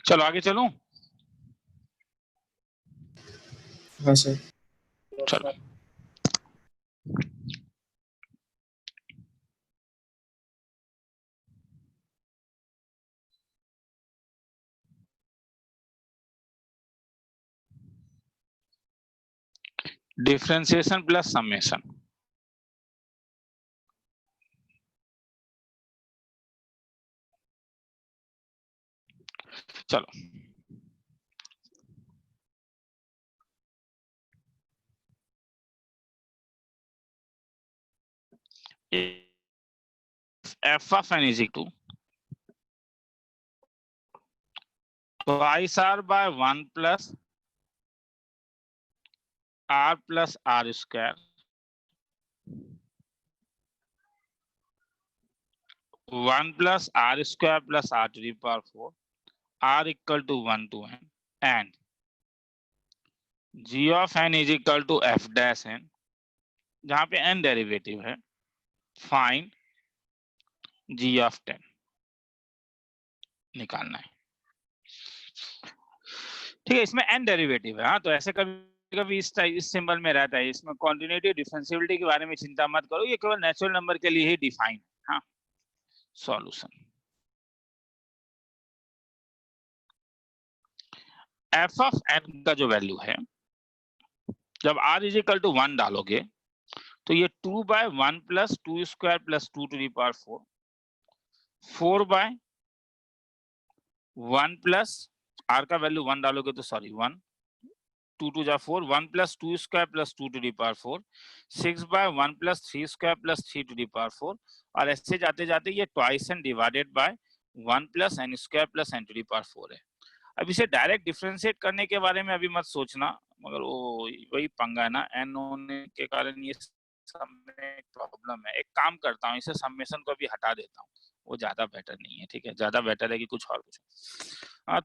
चलो आगे चलूं। हाँ सर। चलो डिफरेंशिएशन प्लस समेशन। चलो f of n is equal to twice r by 1 plus r plus r square 1 plus r square plus r to the power 4 r equal to 1 to n and g of n is equal to f dash n, जहां पे n derivative है, find g of 10 निकालना है। ठीक है, इसमें n derivative है। हाँ तो ऐसे कभी कभी इस सिंबल में रहता है, इसमें कॉन्टिन्यूटी डिफरेंशिएबिलिटी के बारे में चिंता मत करो, ये केवल नेचुरल नंबर के लिए ही डिफाइन है। हाँ सॉल्यूशन f of n का जो वैल्यू है जब r इज इक्वल टू 1 डालोगे तो ये 2 by 1 plus 2 square plus 2 to the power 4, 4 by 1 plus r का वैल्यू 1 डालोगे तो सॉरी 1, 2 2 जा 4, 1 plus 2 square plus 2 to the power 4, 6 by 1 plus 3 square plus 3 to the power 4, और ऐसे जाते जाते ये twice and divided by 1 plus n square plus n to the power 4 है। अब इसे डायरेक्ट डिफरेंशिएट करने के बारे में अभी मत सोचना, मगर वो वही पंगा है ना, n होने के कारण ये सब में प्रॉब्लम है। एक काम करता हूँ, इसे समेशन को भी हटा देता हूँ, वो ज्यादा बेटर नहीं है, ठीक है, ज्यादा बेटर है कि कुछ और कुछ।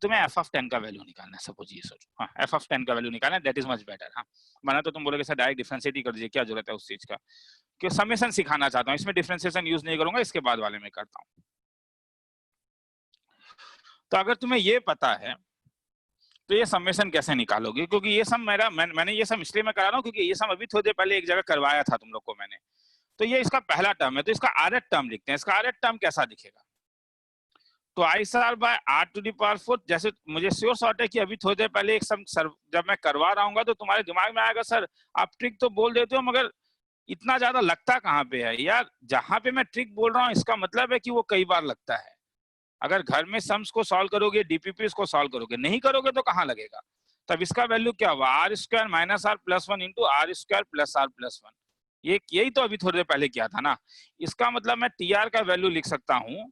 तुम्हें f ऑफ 10 का वैल्यू निकालना है, सपोज ये सोचो, हाँ f ऑफ 10 का वैल्यू निकालना है, दैट इज मच बेटर। हाँ माना तो तुम बोलोगे सर डायरेक्ट डिफरेंशिएट ही कर दीजिए, क्या जरूरत है उस चीज का, कि समेशन सिखाना चाहता हूँ, इसमें डिफरेंशिएशन यूज नहीं करूंगा, इसके बाद वाले में करता हूँ। तो अगर तुम्हें ये पता है तो ये समेशन कैसे निकालोगे, क्योंकि ये सब मैंने ये सब इसलिए मैं करा रहा हूँ क्योंकि ये सब अभी थोड़ी देर पहले एक जगह करवाया था तुम लोग को मैंने। तो ये इसका पहला टर्म है, तो इसका rth टर्म लिखते हैं। इसका rth टर्म कैसा दिखेगा, तो i r by r to the power 4, जैसे मुझे श्योर शॉट है कि अभी थोड़ी देर पहले एक सम जब मैं करवा रहा हूँ तो तुम्हारे दिमाग में आएगा सर आप ट्रिक तो बोल देते हो मगर इतना ज्यादा लगता कहाँ पे है यार। जहां पे मैं ट्रिक बोल रहा हूँ इसका मतलब है कि वो कई बार लगता है। अगर घर में सम्स को सॉल्व करोगे, डीपीपी को सॉल्व करोगे, नहीं करोगे तो कहाँ लगेगा। तब इसका वैल्यू क्या हुआ, r square minus r plus 1 into r square plus r plus 1। ये यही तो अभी थोड़ी देर पहले किया था ना। इसका मतलब मैं टी आर का वैल्यू लिख सकता हूँ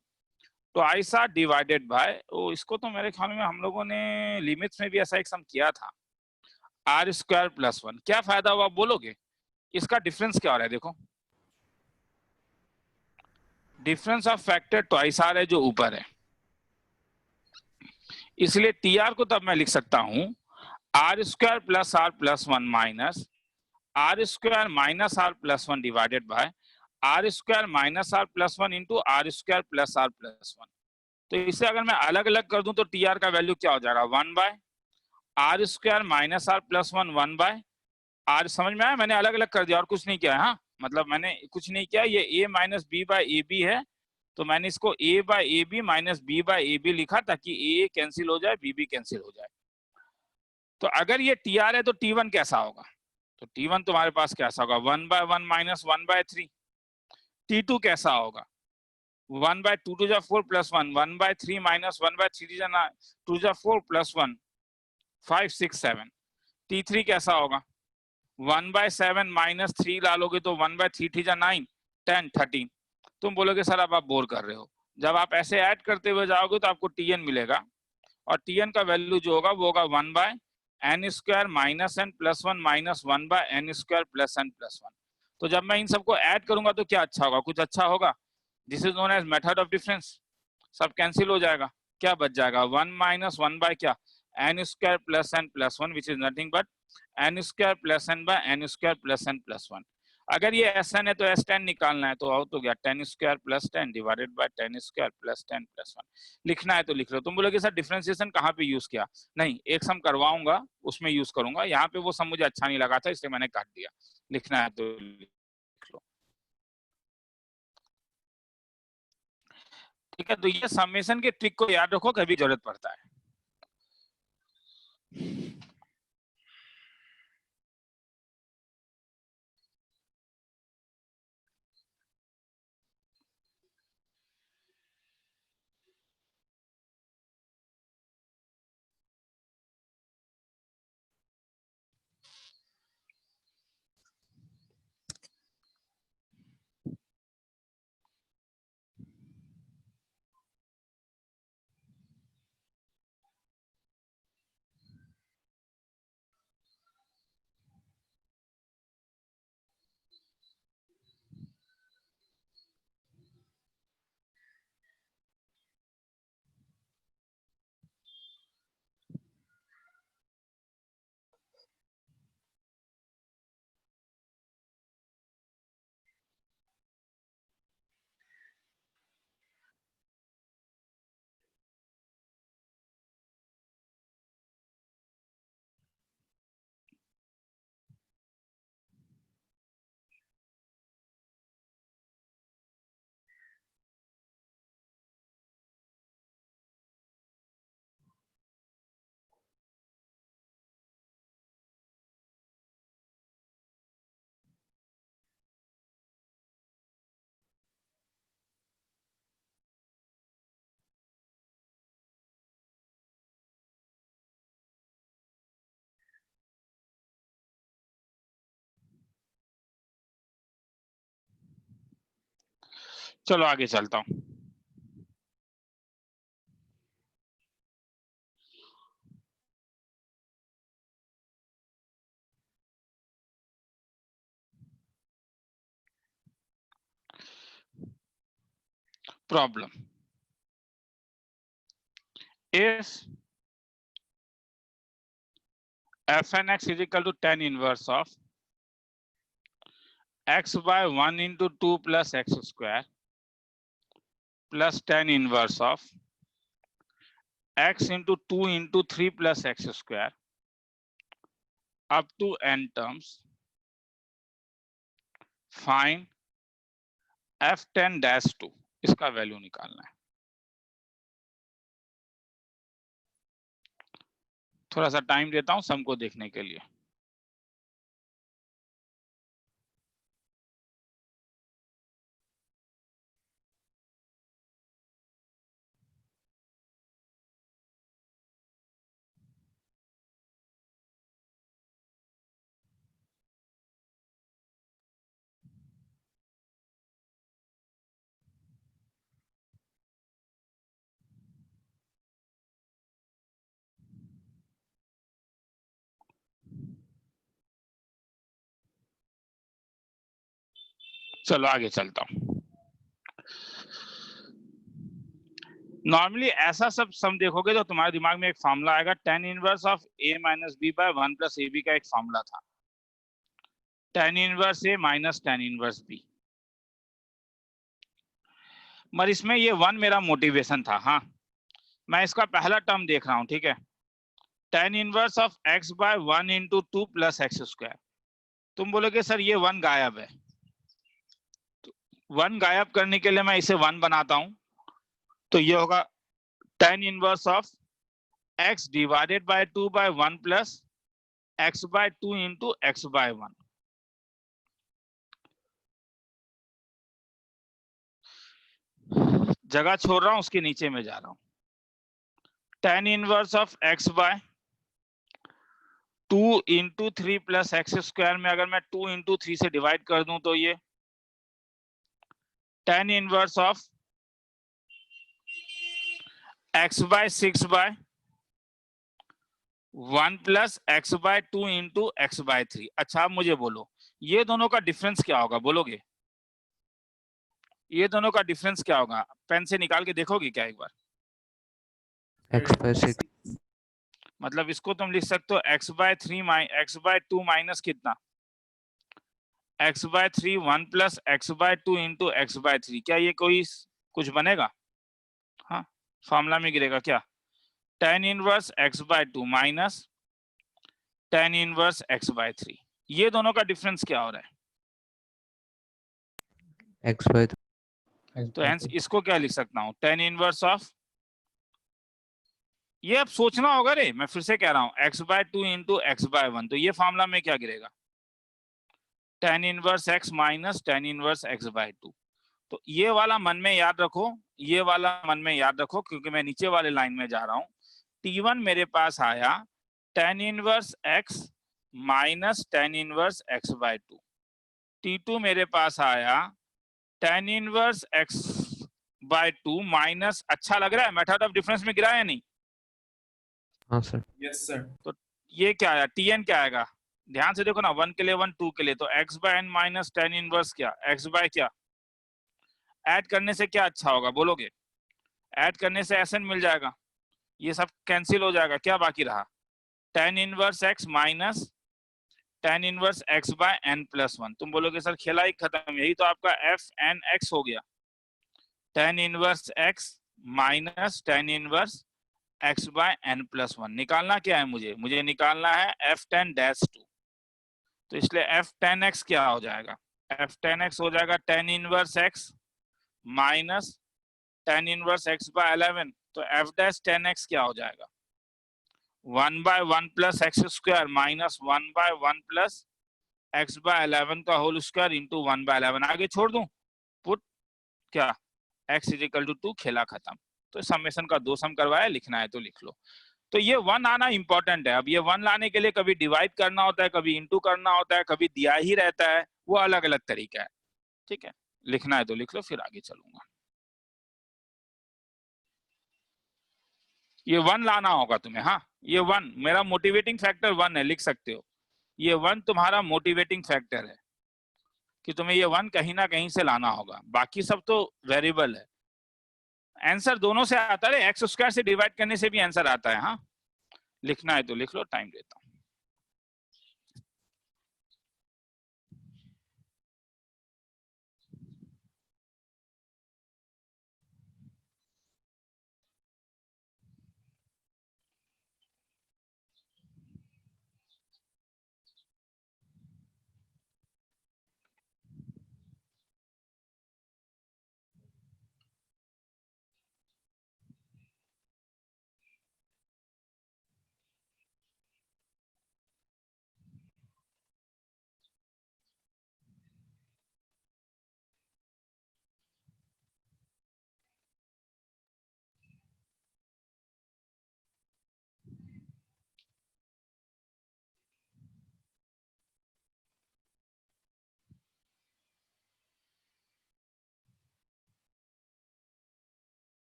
तो आई सार डिवाइडेड बाय, इसको तो मेरे ख्याल में हम लोगों ने लिमिट्स में भी ऐसा एक सम किया था, आर स्क्वायर प्लस 1। क्या फायदा हुआ बोलोगे, इसका डिफरेंस क्या हो रहा है, देखो difference of factor twice r है जो ऊपर है, इसलिए टी आर को तब मैं लिख सकता हूं r square plus 1 minus r square minus r plus 1 divided by r square minus r plus 1 into r square plus r plus 1। तो इसे अगर मैं अलग अलग कर दूं तो टी आर का वैल्यू क्या हो जाएगा, 1 by r square minus r plus 1, 1 by r. समझ में आया, मैंने अलग अलग कर दिया और कुछ नहीं किया। हाँ मतलब मैंने कुछ नहीं किया, ये a minus b by a b है तो मैंने इसको a by a b minus b by a b लिखा ताकि a कैंसिल हो जाए, b भी कैंसिल हो जाए। तो अगर ये टी आर है तो T1 कैसा होगा, तो T1 तुम्हारे पास कैसा होगा, 1 बाय 1 माइनस 1 बाय 3। T2 कैसा होगा, 1 बाय 2 टू जा 4 प्लस 1, 1 बाय 3 माइनस 1 बाय 3 जा 9, 2 जा 4 प्लस 1, 5 6 7। T3 कैसा होगा, 1 बाय 7 माइनस 3 डालोगे तो 1 बाय 3 थी जा 9, 10 13। तुम बोलोगे सर अब आप बोर कर रहे हो, जब आप ऐसे ऐड करते हुए जाओगे तो आपको Tn मिलेगा और Tn का वैल्यू जो होगा वो होगा 1 by n square minus n plus 1 minus 1 by n square plus n plus 1। तो जब मैं इन सबको ऐड करूंगा तो क्या अच्छा होगा, कुछ अच्छा होगा। This is known as method of difference. सब कैंसिल हो जाएगा, क्या बच जाएगा, 1 माइनस 1 बाय क्या n square plus n plus 1 which is nothing but n square plus n by n square plus n plus 1। अगर ये एस एन है तो एस 10 निकालना है, तो आउट हो गया 10 square plus 10 divided by 10 square plus 10 plus 1। लिखना है तो लिख लो। तुम बोलोगे सर डिफरेंशिएशन कहाँ पे यूज किया, नहीं एक सम करवाऊंगा उसमें यूज करूंगा, यहाँ पे वो सम मुझे अच्छा नहीं लगा था इसलिए मैंने काट दिया। लिखना है तो लिख लो, ठीक है। तो ये समेशन के ट्रिक को याद रखो, कभी जरूरत पड़ता है। चलो आगे चलता हूं। Problem, if fn(x) is equal to tan inverse of x by 1 into 2 plus x square plus tan inverse of x into 2 into 3 plus x square up to n terms, find f10-2, इसका value निकालना है। थोड़ा सा time देता हूं सम को देखने के लिए। चलो आगे चलता हूं। नॉर्मली ऐसा सब सम देखोगे तो तुम्हारे दिमाग में एक फॉर्मूला आएगा, tan inverse of a minus b by 1 plus a b का एक फॉर्मूला था, tan inverse a minus tan inverse b। मगर इसमें ये 1 मेरा मोटिवेशन था। हाँ, मैं इसका पहला टर्म देख रहा हूं, ठीक है, tan inverse of x by 1 into 2 plus x square. तुम बोलोगे सर ये 1 गायब है, 1 गायब करने के लिए मैं इसे 1 बनाता हूं, तो ये होगा tan inverse of x divided by 2 by 1 plus x by 2 into x by 1। जगह छोड़ रहा हूं, उसके नीचे में जा रहा हूं। tan inverse of x by 2 into 3 plus x square में अगर मैं 2 इंटू 3 से डिवाइड कर दूं तो ये tan inverse of x by 6 by 1 plus x by 2 into x by 3। अच्छा, आप मुझे बोलो ये दोनों का डिफरेंस क्या होगा, बोलोगे ये दोनों का डिफरेंस क्या होगा? पेन से निकाल के देखोगे क्या एक बार? x by 6, मतलब इसको तुम लिख सकते हो x by 3 x by 2 minus कितना, x by 3 1 plus x by 2 into x by 3। क्या ये कोई कुछ बनेगा? हाँ, फॉर्मूला में गिरेगा क्या? tan inverse x by 2 minus tan inverse x by 3। ये दोनों का डिफरेंस क्या हो रहा है? x by 3, तो हेंस इसको क्या लिख सकता हूँ, tan इनवर्स ऑफ, ये अब सोचना होगा रे, मैं फिर से कह रहा हूँ, x by 2 into x by 1। तो ये फॉर्मूला में क्या गिरेगा? tan inverse x minus tan inverse x by 2। तो ये वाला मन में याद रखो, ये वाला मन में याद रखो, क्योंकि मैं नीचे वाले लाइन में जा रहा हूँ। T1 मेरे पास आया tan inverse x minus tan inverse x by 2। T2 मेरे पास आया tan inverse x by 2 minus, अच्छा लग रहा है, मेथड ऑफ डिफरेंस में गिरा है नहीं? हाँ सर, यस सर। तो ये क्या आया, Tn क्या आएगा? ध्यान से देखो ना, 1 के लिए 1, 2 के लिए, तो x by n minus tan inverse क्या, x बाय क्या, ऐड करने से क्या अच्छा होगा बोलोगे? ऐड करने से Sn मिल जाएगा, ये सब कैंसिल हो जाएगा, क्या बाकी रहा? tan inverse x minus tan inverse x by n plus 1। तुम बोलोगे सर खेला ही खत्म, यही तो आपका fn(x) हो गया, tan inverse x minus tan inverse x by n plus 1। निकालना क्या है मुझे निकालना है f10-2। तो इसलिए f10x क्या हो जाएगा, f10x हो जाएगा tan inverse x minus tan inverse x by 11। तो f10x क्या हो जाएगा, 1 by 1 plus x square minus 1 by 1 plus x by 11 का होल स्क्वायर इंटू 1 बाय 11। आगे छोड़ दूं, पुट क्या x इज इक्वल टू 2, खेला खत्म। तो समेशन का 2 सम करवाया, लिखना है तो लिख लो। तो ये 1 आना इंपॉर्टेंट है। अब ये 1 लाने के लिए कभी डिवाइड करना होता है, कभी इंटू करना होता है, कभी दिया ही रहता है, वो अलग अलग तरीका है, ठीक है। लिखना है तो लिख लो, फिर आगे चलूंगा। ये 1 लाना होगा तुम्हें। हाँ, ये 1 मेरा मोटिवेटिंग फैक्टर 1 है, लिख सकते हो। ये 1 तुम्हारा मोटिवेटिंग फैक्टर है कि तुम्हें ये 1 कहीं ना कहीं से लाना होगा, बाकी सब तो वेरिएबल है। आंसर दोनों से आता है, एक्स स्क्वायर से डिवाइड करने से भी आंसर आता है। हाँ, लिखना है तो लिख लो, टाइम देता हूं।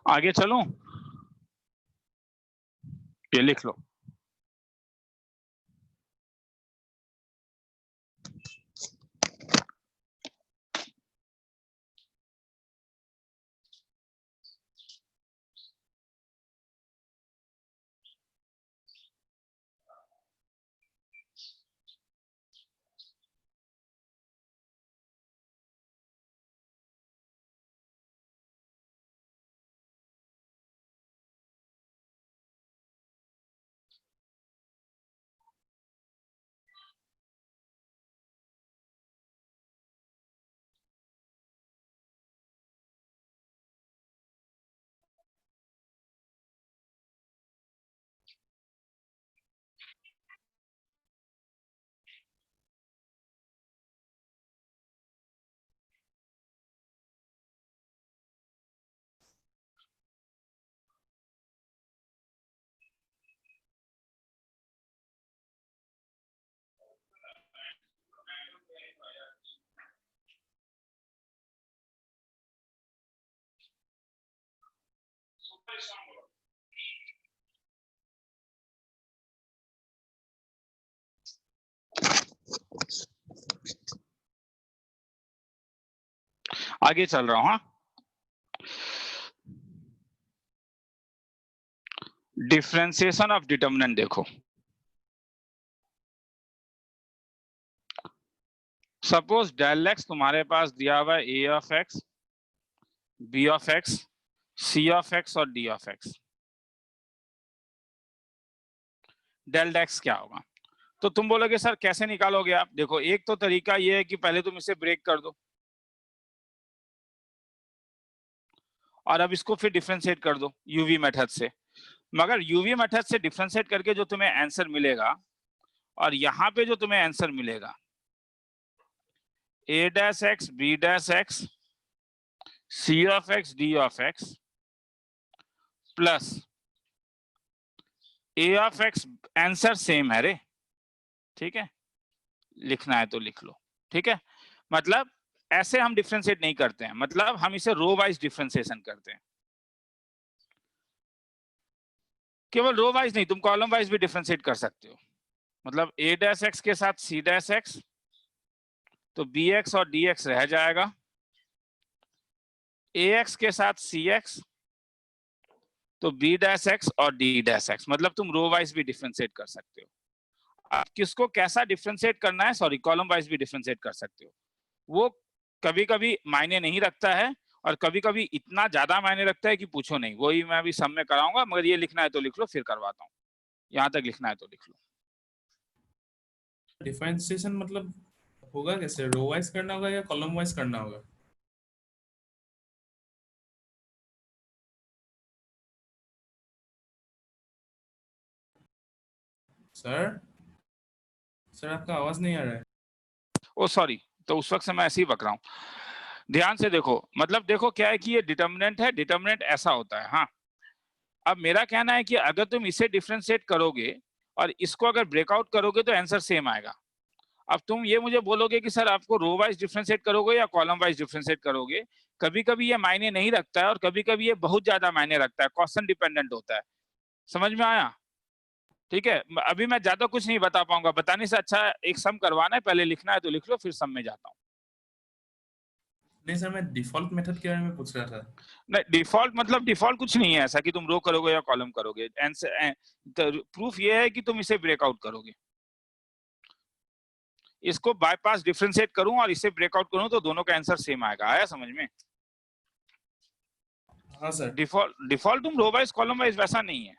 आगे चलूं, ये लिख लो। आगे चल रहा हूं। हाँ, डिफरेंशिएशन ऑफ डिटर्मिनेंट देखो। सपोज डेल एक्स तुम्हारे पास दिया हुआ है a of x, b of x, c of x और d of x. Del x क्या होगा? तो तुम बोलोगे सर कैसे निकालोगे आप? देखो, एक तो तरीका ये है कि पहले तुम इसे ब्रेक कर दो और अब इसको फिर डिफरेंशिएट कर दो यूवी मेथड से। मगर यूवी मेथड से डिफरेंशिएट करके जो तुम्हें आंसर मिलेगा और यहाँ पे जो तुम्हें आंसर मिलेगा, a dash x, b dash x, c of x, d of x plus a of x, answer same है रे। ठीक है, लिखना है तो लिख लो। ठीक है, मतलब ऐसे हम डिफरेंशिएट नहीं करते हैं, मतलब हम इसे रो वाइज डिफरेंशिएशन करते हैं। केवल रो वाइज नहीं, तुम कॉलम वाइज भी डिफरेंशिएट कर सकते हो। मतलब ए डैश एक्स के साथ सी डैश एक्स, तो बी एक्स और डी एक्स रह जाएगा। ए एक्स के साथ सी एक्स, तो बी डैश एक्स और डी डैश एक्स। मतलब तुम रो वाइज भी डिफरेंशिएट कर सकते हो। अब किसको कैसा डिफरेंशिएट करना है, सॉरी, कॉलम वाइज भी डिफरेंशिएट कर सकते हो। वो कभी कभी मायने नहीं रखता है और कभी कभी इतना ज्यादा मायने रखता है कि पूछो नहीं। वही मैं अभी सब में कराऊंगा, मगर ये लिखना है तो लिख लो, फिर करवाता हूँ। यहाँ तक लिखना है तो लिख लो। डिफरेंशिएशन मतलब होगा कैसे? रो वाइज करना होगा या कॉलम वाइज करना होगा? सर, सर आपका आवाज नहीं आ रहा है। ओ सॉरी, तो उस वक्त से मैं ऐसे ही बक रहा हूँ। ध्यान से देखो, मतलब देखो क्या है कि ये डिटर्मिनेंट है, डिटर्मिनेंट ऐसा होता है। हाँ, अब मेरा कहना है कि अगर तुम इसे डिफरेंशिएट करोगे और इसको अगर ब्रेकआउट करोगे तो आंसर सेम आएगा। अब तुम ये मुझे बोलोगे कि सर आपको रो वाइज डिफरेंशिएट करोगे या कॉलम वाइज डिफरेंशिएट करोगे, कभी कभी ये मायने नहीं रखता है और कभी कभी ये बहुत ज्यादा मायने रखता है, क्वेश्चन डिपेंडेंट होता है। समझ में आया? ठीक है, अभी मैं ज्यादा कुछ नहीं बता पाऊंगा, बताने से अच्छा एक सम करवाना है, पहले लिखना है तो लिख लो, फिर सम में जाता हूँ। नहीं सर, मैं डिफॉल्ट मेथड के बारे में पूछ रहा था। नहीं, डिफॉल्ट मतलब डिफॉल्ट कुछ नहीं है ऐसा कि तुम रो करोगे या कॉलम करोगे। प्रूफ ये है कि तुम इसे ब्रेकआउट करोगे। इसको बाईपास डिफरेंशिएट करूं और इसे ब्रेकआउट करूं तो दोनों का आंसर सेम आएगा। आया समझ में? हाँ सर। डिफॉल्ट तुम रो वाइज कॉलम वाइज वैसा नहीं है।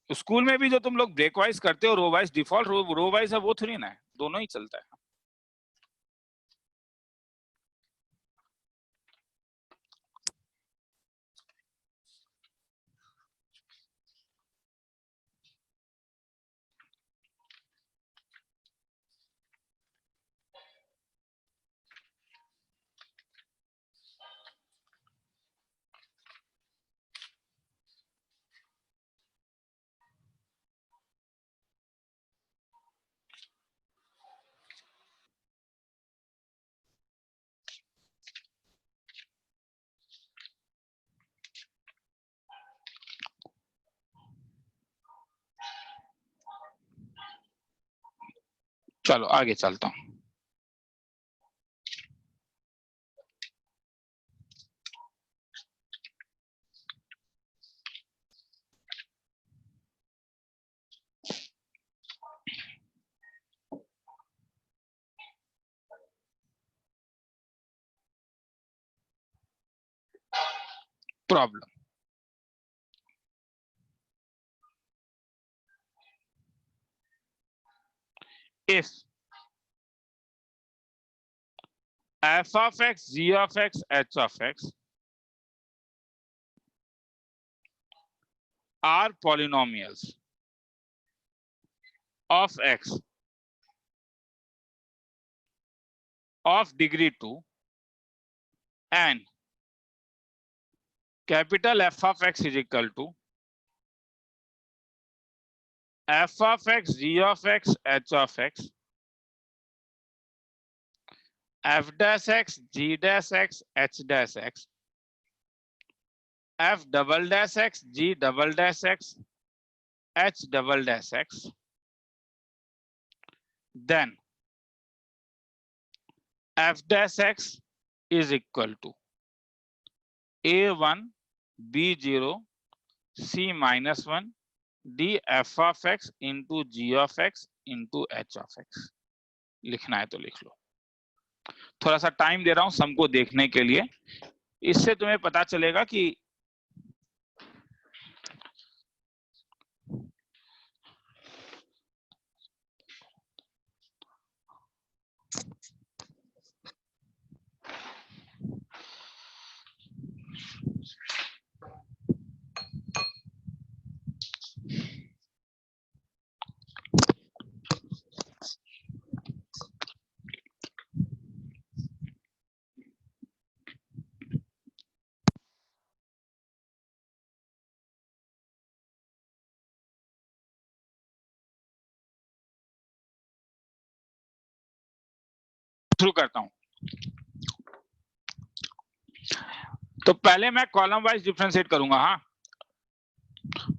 स्कूल में भी जो तुम लोग ब्रेक वाइज करते हो row wise, default row wise है वो थोड़ी ना है, दोनों ही चलता है। चलो आगे चलता हूं। Problem, if f of x, g of x, h of x are polynomials of x of degree 2 and capital F of x is equal to f of x, g of x, h of x, f dash x, g dash x, h dash x, f double dash x, g double dash x, h double dash x, then f dash x is equal to a1, b0, c minus 1, d f of x into g of x into h of x। लिखना है तो लिख लो। थोड़ा सा time दे रहा हूं सम को देखने के लिए, इससे तुम्हें पता चलेगा कि शुरू करता हूं। तो पहले मैं कॉलम वाइज डिफरेंशिएट करूंगा। हाँ,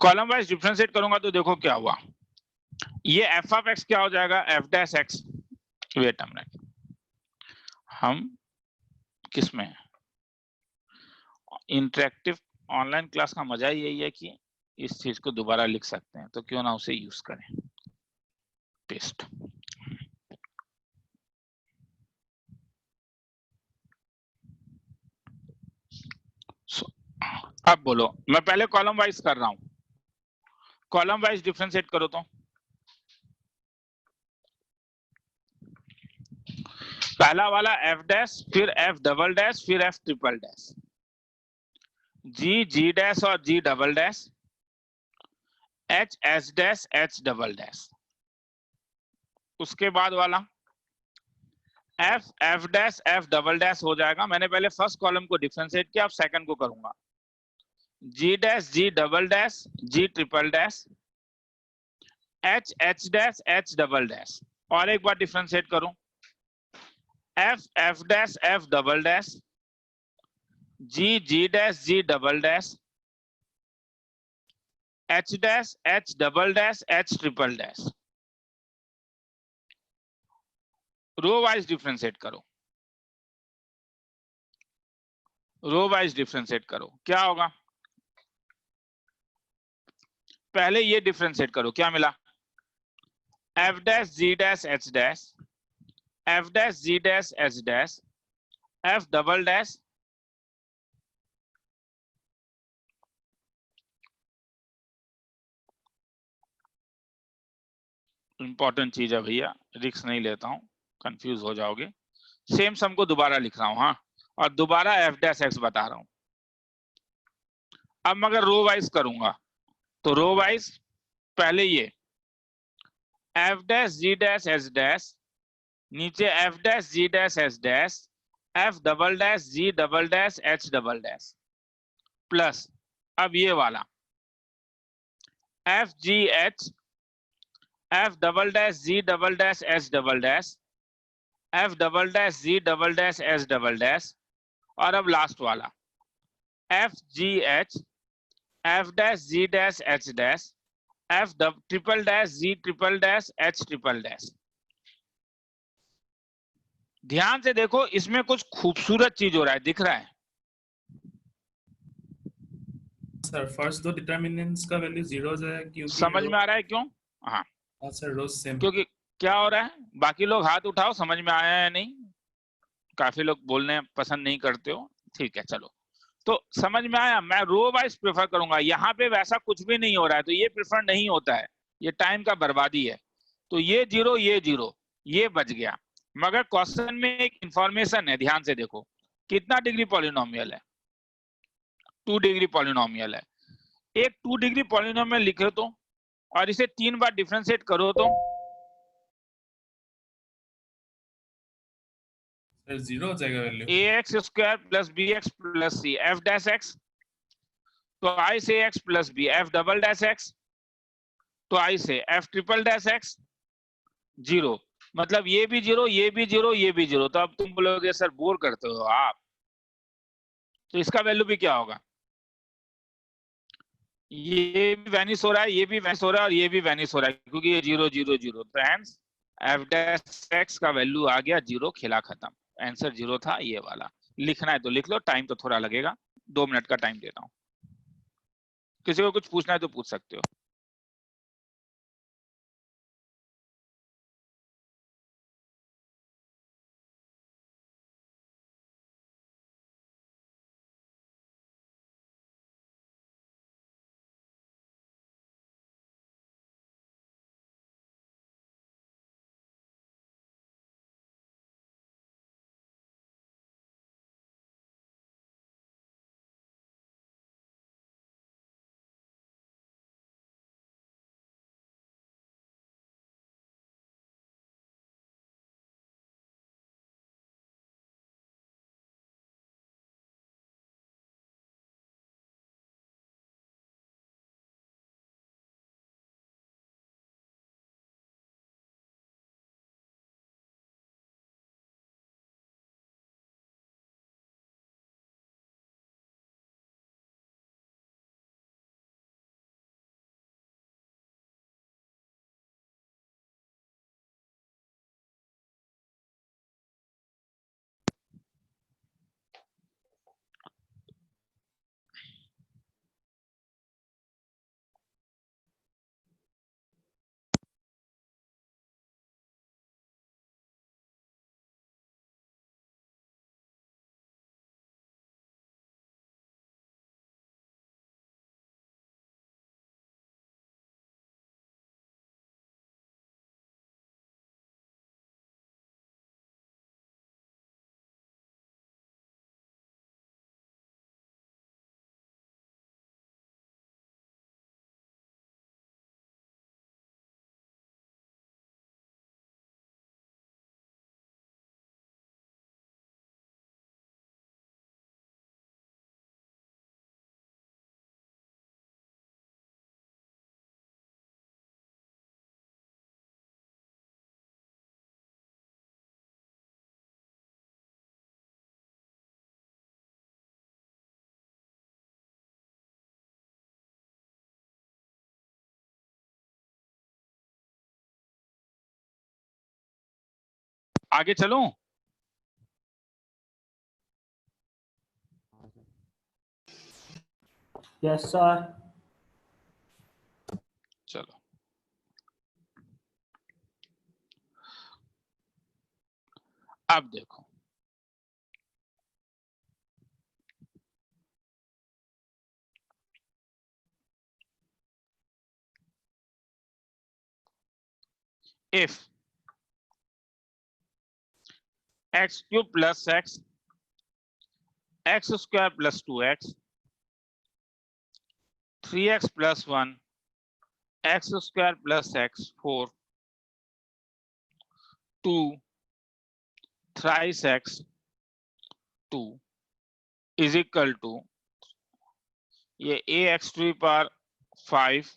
कॉलम वाइज डिफरेंशिएट करूंगा तो देखो क्या हुआ, ये f ऑफ x क्या हो जाएगा, f dash x। Wait a minute, हम किसमें इंटरेक्टिव ऑनलाइन क्लास का मजा ही यही है कि इस चीज को दोबारा लिख सकते हैं, तो क्यों ना उसे यूज करें। पेस्ट, अब बोलो, मैं पहले कॉलम वाइज कर रहा हूं, कॉलम वाइज डिफरेंशिएट करो तो पहला वाला f डैश, फिर f डबल डैश, फिर f triple dash, g dash और g double dash, h dash, h double dash. उसके बाद वाला F f dash f double dash हो जाएगा। मैंने पहले फर्स्ट कॉलम को डिफरेंशिएट किया, अब सेकंड को करूंगा। G dash g double dash g triple dash h h dash h double dash. और एक बार डिफरेंशिएट करूं, f f dash f double dash g g dash g double dash h dash h double dash h triple dash. Row wise differentiate करो, row wise differentiate करो, क्या होगा? पहले ये डिफरेंशिएट करो, क्या मिला? F dash g dash h dash f dash g dash h dash f double dash important चीज है भैया, रिस्क नहीं लेता हूं, कंफ्यूज हो जाओगे। सेम सम को दोबारा लिख रहा हूं, हाँ, और दोबारा एफ डैश एक्स बता रहा हूं। अब मगर रो वाइज करूंगा तो रो वाइज पहले ये f dash g dash h dash, नीचे f dash g dash h dash f double dash g double dash h double dash plus अब ये वाला f g h f double dash g double dash h double dash f double dash g double dash h double dash. और अब last वाला f g h f dash g dash h dash f triple dash g triple dash h triple dash. ध्यान से देखो, इसमें कुछ खूबसूरत चीज हो रहा है, दिख रहा है? सर फर्स्ट दो डिटर्मिनेंट्स का वैल्यू 0 है क्योंकि समझ में आ रहा है क्यों? हाँ, हाँ सर रोज सेम। क्योंकि क्या हो रहा है, बाकी लोग हाथ उठाओ, समझ में आया है नहीं? काफी लोग बोलने पसंद नहीं करते हो, ठीक है चलो। तो समझ में आया, मैं रो वाइज प्रेफर करूंगा, यहाँ पे वैसा कुछ भी नहीं हो रहा है तो ये प्रेफर नहीं होता है, ये टाइम का बर्बादी है। तो ये जीरो ये बच गया। मगर क्वेश्चन में एक इंफॉर्मेशन है, ध्यान से देखो, कितना डिग्री पॉलिनोमियल है? 2 डिग्री पॉलिनोमियल है। एक 2 डिग्री पॉलिनोमियल लिखे तो और इसे 3 बार डिफरेंशिएट करो तो सर 0 हो जाएगा value. ax square plus bx plus c f dash x twice ax plus b f double dash x twice f triple dash x 0। मतलब ये भी 0 ये भी 0 ये भी 0। तो अब तुम बोलोगे सर बोर करते हो आप, तो इसका वैल्यू भी क्या होगा? ये भी वैनिश हो रहा है, ये भी वैनिश हो रहा है और ये भी वैनिश हो रहा है, क्योंकि ये 0 0 0। तो हेंस f डैश x का वैल्यू आ गया 0, खेला खत्म। आंसर 0 था ये वाला। लिखना है तो लिख लो, टाइम तो थोड़ा लगेगा, 2 मिनट का टाइम देता हूं। किसी को कुछ पूछना है तो पूछ सकते हो। आगे चलूं? Yes sir. चलो, अब देखो, if x cube plus x, x square plus 2x, 3x plus 1, x square plus x, 4, 2, thrice x, 2 is equal to ये ax to the power 5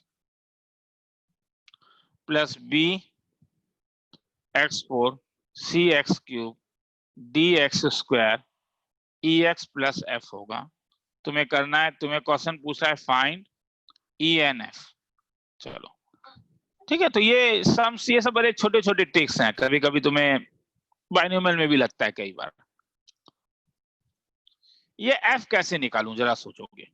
plus b x4 cx cube dx square ex plus f होगा। तुम्हें करना है, तुम्हें question पूछा है find ENF। चलो ठीक है, तो ये सब बड़े छोटे छोटे ट्रिक्स हैं, कभी कभी तुम्हें बाइनोमियल में भी लगता है कई बार। ये f कैसे निकालूं जरा सोचोगे,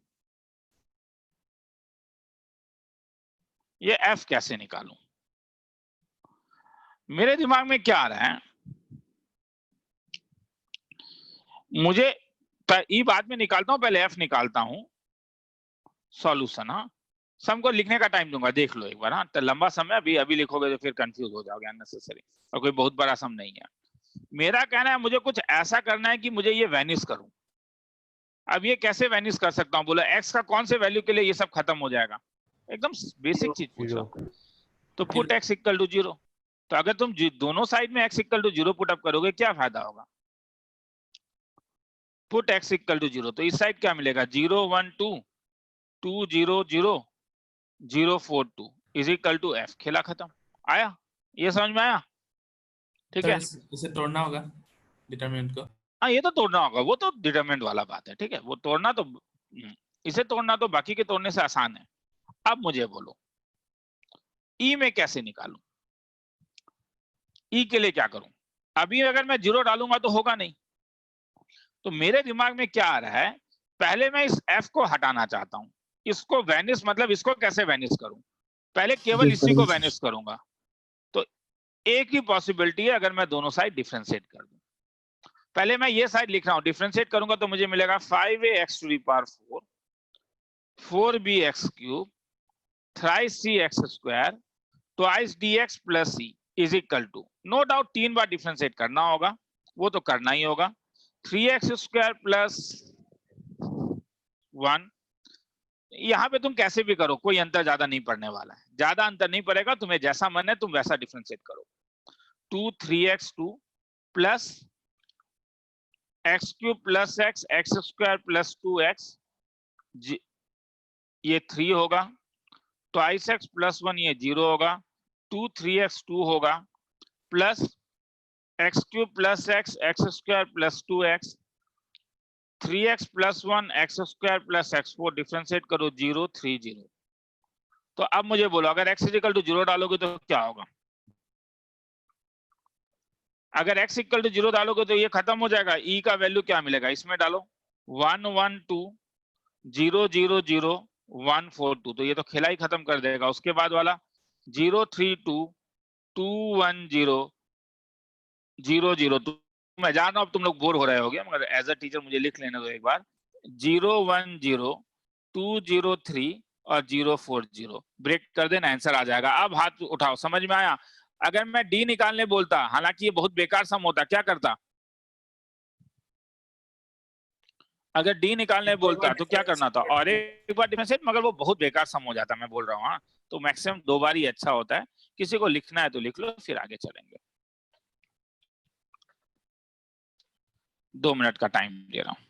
ये f कैसे निकालूं? मेरे दिमाग में क्या आ रहा है, मुझे ई बाद में निकालता हूं, पहले f निकालता हूं सॉल्यूशन। हाँ, सम को लिखने का टाइम दूंगा, देख लो एक बार। हाँ, तो लंबा समय अभी लिखोगे तो फिर कंफ्यूज हो जाओगे अननेसेसरी, और कोई बहुत बड़ा सम नहीं है। मेरा कहना है मुझे कुछ ऐसा करना है कि मुझे ये वैनिश करूं। अब ये कैसे वैनिश कर सकता हूं? बोला x का कौन से वैल्यू के लिए ये सब खत्म हो जाएगा? एकदम बेसिक चीज पूछा, तो पुट x इक्वल टू 0। तो अगर तुम दोनों साइड में x equal to 0 put up करोगे, क्या फायदा होगा? पुट x इक्वल टू 0, तो इस साइड क्या मिलेगा? 0 1 2 2 0 0 0 4 2 इज इक्वल टू f। खेला खत्म। आया? ये समझ में आया? ठीक है, इसे तोड़ना होगा डिटरमिनेंट को। हाँ ये तो तोड़ना होगा, वो तो डिटरमिनेंट वाला बात है। ठीक है, वो तोड़ना तो इसे तोड़ना तो बाकी के तोड़ने से आसान है। अब मुझे बोलो ई में कैसे निकालूं? ई के लिए क्या करूं? अभी अगर मैं 0 डालूंगा तो होगा नहीं। तो मेरे दिमाग में क्या आ रहा है, पहले मैं इस f को हटाना चाहता हूं। इसको वैनिश, मतलब इसको कैसे वैनिश करूं? पहले केवल इसी को वैनिश करूंगा। तो एक ही पॉसिबिलिटी है, अगर मैं दोनों साइड डिफरेंशिएट कर दूं। पहले मैं ये साइड लिख रहा हूं, डिफरेंशिएट करूंगा तो मुझे मिलेगा 5ax to the power 4 4bx cube thrice cx square twice dx plus c is equal to, no doubt 3 बार डिफरेंशिएट करना होगा, वो तो करना ही होगा। 3x स्क्वायर प्लस 1, यहाँ पे तुम कैसे भी करो, कोई अंतर ज्यादा नहीं पड़ने वाला है, ज्यादा अंतर नहीं पड़ेगा। तुम्हें जैसा मन है तुम वैसा डिफरेंशिएट करो। 2 3x2 plus x cube plus x x square plus 2x, ये 3 होगा। ट्वाइस x प्लस 1 ये 0 होगा। 2 3x 2 होगा plus x cube plus x x square plus 2x 3x plus 1 x square plus x4, differentiate करो 0 3 0। तो अब मुझे बोलो अगर x इक्वल टू 0 डालोगे तो क्या होगा? अगर x इक्वल टू 0 डालोगे तो ये खत्म हो जाएगा। e का वैल्यू क्या मिलेगा? इसमें डालो 1 1 2 0 0 0 1 4 2, तो ये तो खेला ही खत्म कर देगा। उसके बाद वाला 0 3 2 2 1 0 0 0 2, मैं जान रहा हूं अब तुम लोग बोर हो रहे होगे, मगर एज अ टीचर मुझे लिख लेने दो एक बार। 0 1 0 2 0 3 और 0 4 0, ब्रेक कर देना, आंसर आ जाएगा। अब हाथ उठाओ, समझ में आया? अगर मैं डी निकालने बोलता, हालांकि ये बहुत बेकार सम होता, क्या करता? अगर डी निकालने बोलता तो क्या करना था? और एक बार डिफरेंशिएट, मगर वो बहुत बेकार सम हो जाता, मैं बोल रहा हूँ। हाँ, तो मैक्सिमम 2 बार ही अच्छा होता है। किसी को लिखना है तो लिख लो, फिर आगे चलेंगे। 2 मिनट का टाइम दे रहा हूँ।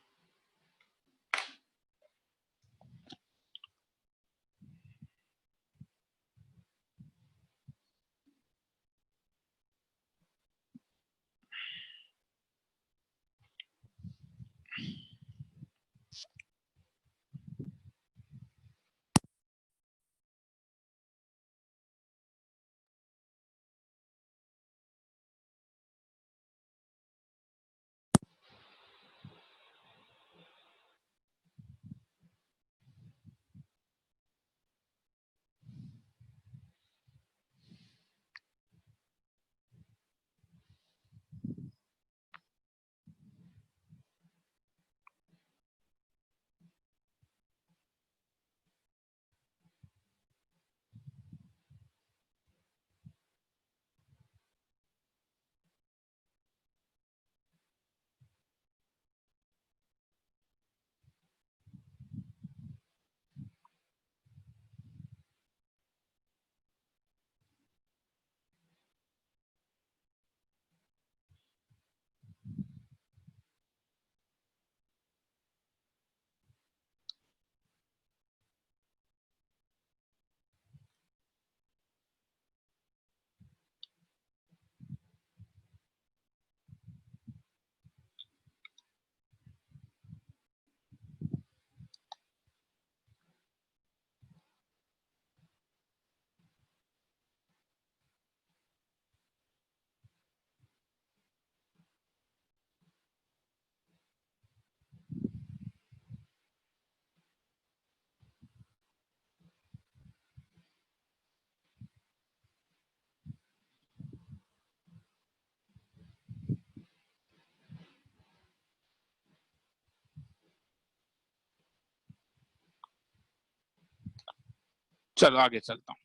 चलो आगे चलता हूं।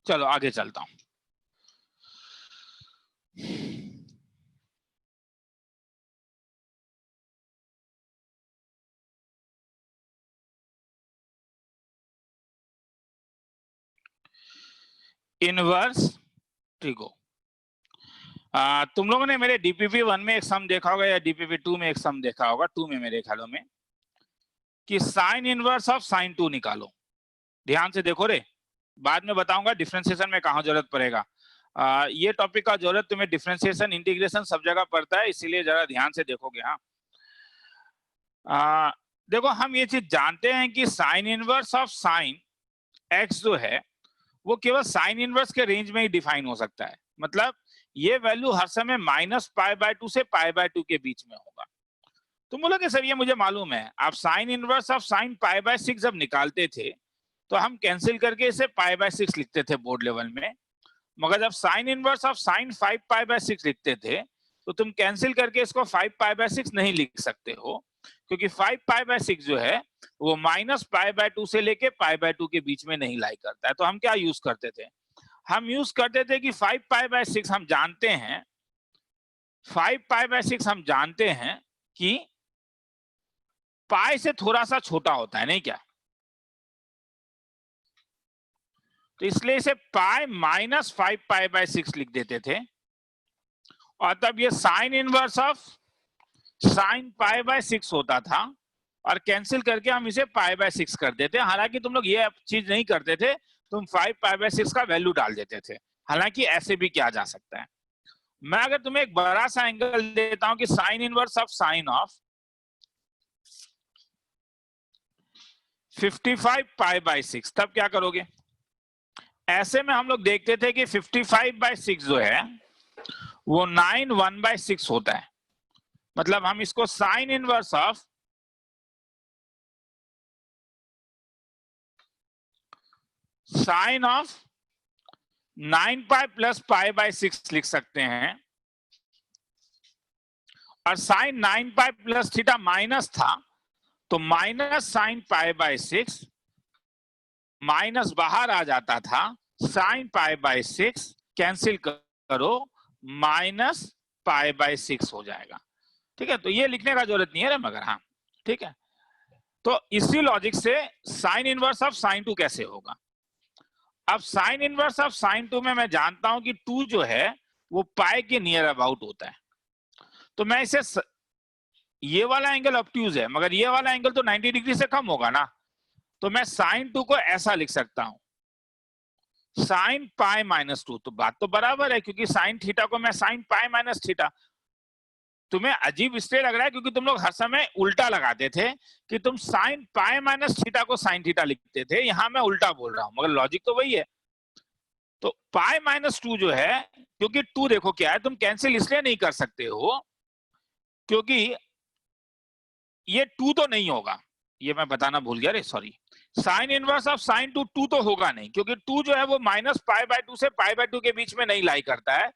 चलो आगे चलता हूं। Inverse trigo. तुम लोगों ने मेरे डीपीपी 1 में एक सम देखा होगा या डीपीपी 2 में एक सम देखा होगा, 2 में मेरे ख्यालों में, कि साइन इनवर्स ऑफ साइन 2 निकालो। ध्यान से देखो रे, बाद में बताऊंगा डिफरेंशिएशन में कहां जरूरत पड़ेगा। ये टॉपिक का जरूरत तुम्हें डिफरेंशिएशन इंटीग्रेशन सब जगह पड़ता है, इसीलिए जरा ध्यान से देखोगे। हाँ देखो, हम ये चीज जानते हैं कि sine inverse of sine x जो है वो केवल साइन इनवर्स के रेंज में ही डिफाइन हो सकता है। मतलब ये वैल्यू हर समय -π/2 से π/2 के बीच में होगा। तुम बोलोगे सर ये मुझे मालूम है, आप साइन इनवर्स ऑफ साइन π/6 जब निकालते थे तो हम कैंसिल करके इसे π/6 लिखते थे बोर्ड लेवल में, मगर जब साइन इनवर्स ऑफ साइन 5π/6 लिखते थे तो तुम कैंसिल करके इसको 5π/6 नहीं लिख सकते हो, क्योंकि 5π/6 जो है वो -π/2 से लेके π/2 के बीच में नहीं लाई करता है। तो हम क्या यूज करते थे, हम यूज करते थे कि 5π/6 हम जानते हैं, 5π/6 हम जानते हैं कि पाई से थोड़ा सा छोटा होता है, नहीं क्या? तो इसलिए इसे पाई -5π/6 लिख देते थे, और तब ये साइन इनवर्स ऑफ साइन π/6 होता था, और कैंसिल करके हम इसे π/6 कर देते। हालांकि तुम लोग ये चीज नहीं करते थे, तुम 5π/6 का वैल्यू डाल देते थे। हालांकि ऐसे भी किया जा सकता है। मैं अगर तुम्हें एक बड़ा सा एंगल देता हूं कि sine inverse of sine of 55π/6, तब क्या करोगे? ऐसे में हम लोग देखते थे कि 55/6 जो है वो 9 1/6 होता है। मतलब हम इसको sine inverse of sine of 9π + π/6 लिख सकते हैं, और साइन 9π + थीटा माइनस था तो माइनस साइन π/6 माइनस बाहर आ जाता था, साइन π/6 कैंसिल करो -π/6 हो जाएगा। ठीक है, तो ये लिखने का जरूरत नहीं है मगर हाँ ठीक है। तो इसी लॉजिक से साइन इनवर्स ऑफ साइन 2 कैसे होगा? अब साइन इनवर्स ऑफ साइन 2 में मैं जानता हूं कि 2 जो है वो पाई के नियर अबाउट होता है, तो मैं इसे ये वाला एंगल ऑब्ट्यूज है मगर ये वाला एंगल तो 90 डिग्री से कम होगा ना, तो मैं साइन 2 को ऐसा लिख सकता हूं, साइन π-2। तो बात तो बराबर है, क्योंकि साइन थीटा को मैं साइन π-θ। तुम्हें अजीब इसलिए लग रहा है क्योंकि तुम लोग हर समय उल्टा लगाते थे कि तुम साइन π-θ को साइन थीटा लिखते थे, यहां मैं उल्टा बोल रहा हूं मगर लॉजिक तो वही है। तो π-2 जो है, क्योंकि 2 देखो क्या है, तुम कैंसिल इसलिए नहीं कर सकते हो क्योंकि ये 2 तो नहीं होगा, ये मैं बताना भूल गया रे, sorry. Sign inverse of sign 2 तो होगा नहीं, क्योंकि 2 जो है वो -π/2 से π/2 के बीच में नहीं लाई करता है।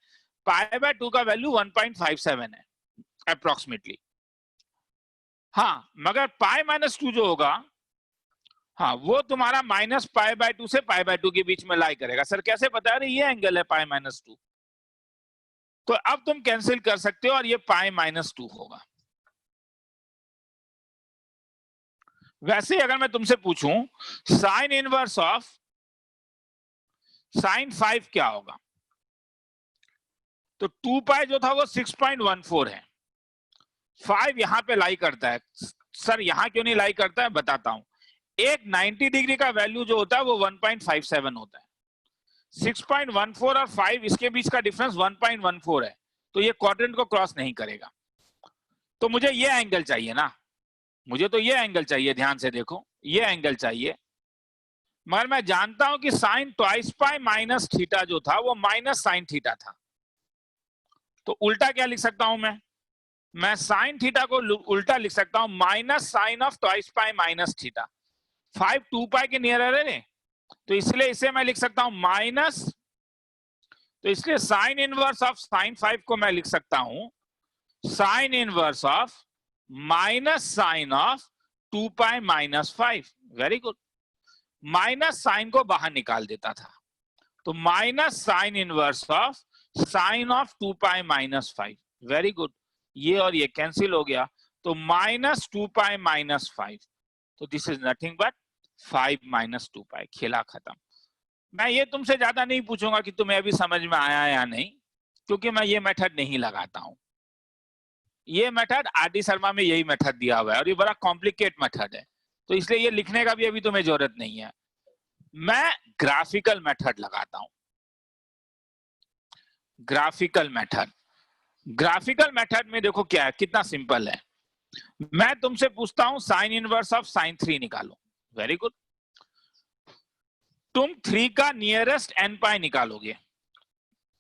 π/2 का वैल्यू 1.57 है अप्रोक्सीमेटली। हाँ, मगर π-2 जो होगा, हाँ वो तुम्हारा -π/2 से π/2 के बीच में लाई करेगा। सर कैसे पता? रही ये एंगल है π-2। तो अब तुम कैंसिल कर सकते हो और ये पाई माइनस 2 होगा। वैसे ही अगर मैं तुमसे पूछूं साइन इनवर्स ऑफ साइन 5 क्या होगा, तो 2 पाई जो था वो 6.14 है, 5 यहां पे लाई करता है। सर यहां क्यों नहीं लाई करता है, बताता हूं। एक 90 डिग्री का वैल्यू जो होता है वो 1.57 होता है। 6.14 और 5 इसके बीच का डिफरेंस 1.14 है, तो ये क्वाड्रेंट को क्रॉस नहीं करेगा। तो मुझे ये एंगल चाहिए ना, मुझे तो ये एंगल चाहिए, ध्यान से देखो ये एंगल चाहिए। मगर मैं जानता हूं कि sine twice pi minus theta जो था वो माइनस साइन थीटा था। तो उल्टा क्या लिख सकता हूं मैं साइन थीटा को उल्टा लिख सकता हूं minus sine of twice pi minus theta. 5 2 पाई के नियर है, तो इसलिए इसे मैं लिख सकता हूं माइनस, तो इसलिए साइन इनवर्स ऑफ साइन 5 को मैं लिख सकता हूं sine inverse of minus sine of 2 pi minus 5। Very good, minus sine को बाहर निकाल देता था, तो minus sine inverse of sine of 2 pi minus 5। Very good, ये और ये कैंसिल हो गया, तो माइनस 2 पाई माइनस 5, तो this is nothing but 5 minus 2 पाई। खेला खत्म। मैं ये तुमसे ज्यादा नहीं पूछूंगा कि तुम्हें अभी समझ में आया या नहीं, क्योंकि मैं ये मेथड नहीं लगाता हूं। ये मेथड आरडी शर्मा में यही मेथड दिया हुआ है और ये बड़ा कॉम्प्लिकेट मेथड है, तो इसलिए ये लिखने का भी अभी तुम्हें जरूरत नहीं है। मैं ग्राफिकल मेथड लगाता हूं, ग्राफिकल मेथड। ग्राफिकल मेथड में देखो क्या है, कितना सिंपल है। मैं तुमसे पूछता हूं साइन इनवर्स ऑफ साइन 3 निकालो। वेरी गुड, तुम 3 का नियरेस्ट एन पाई निकालोगे।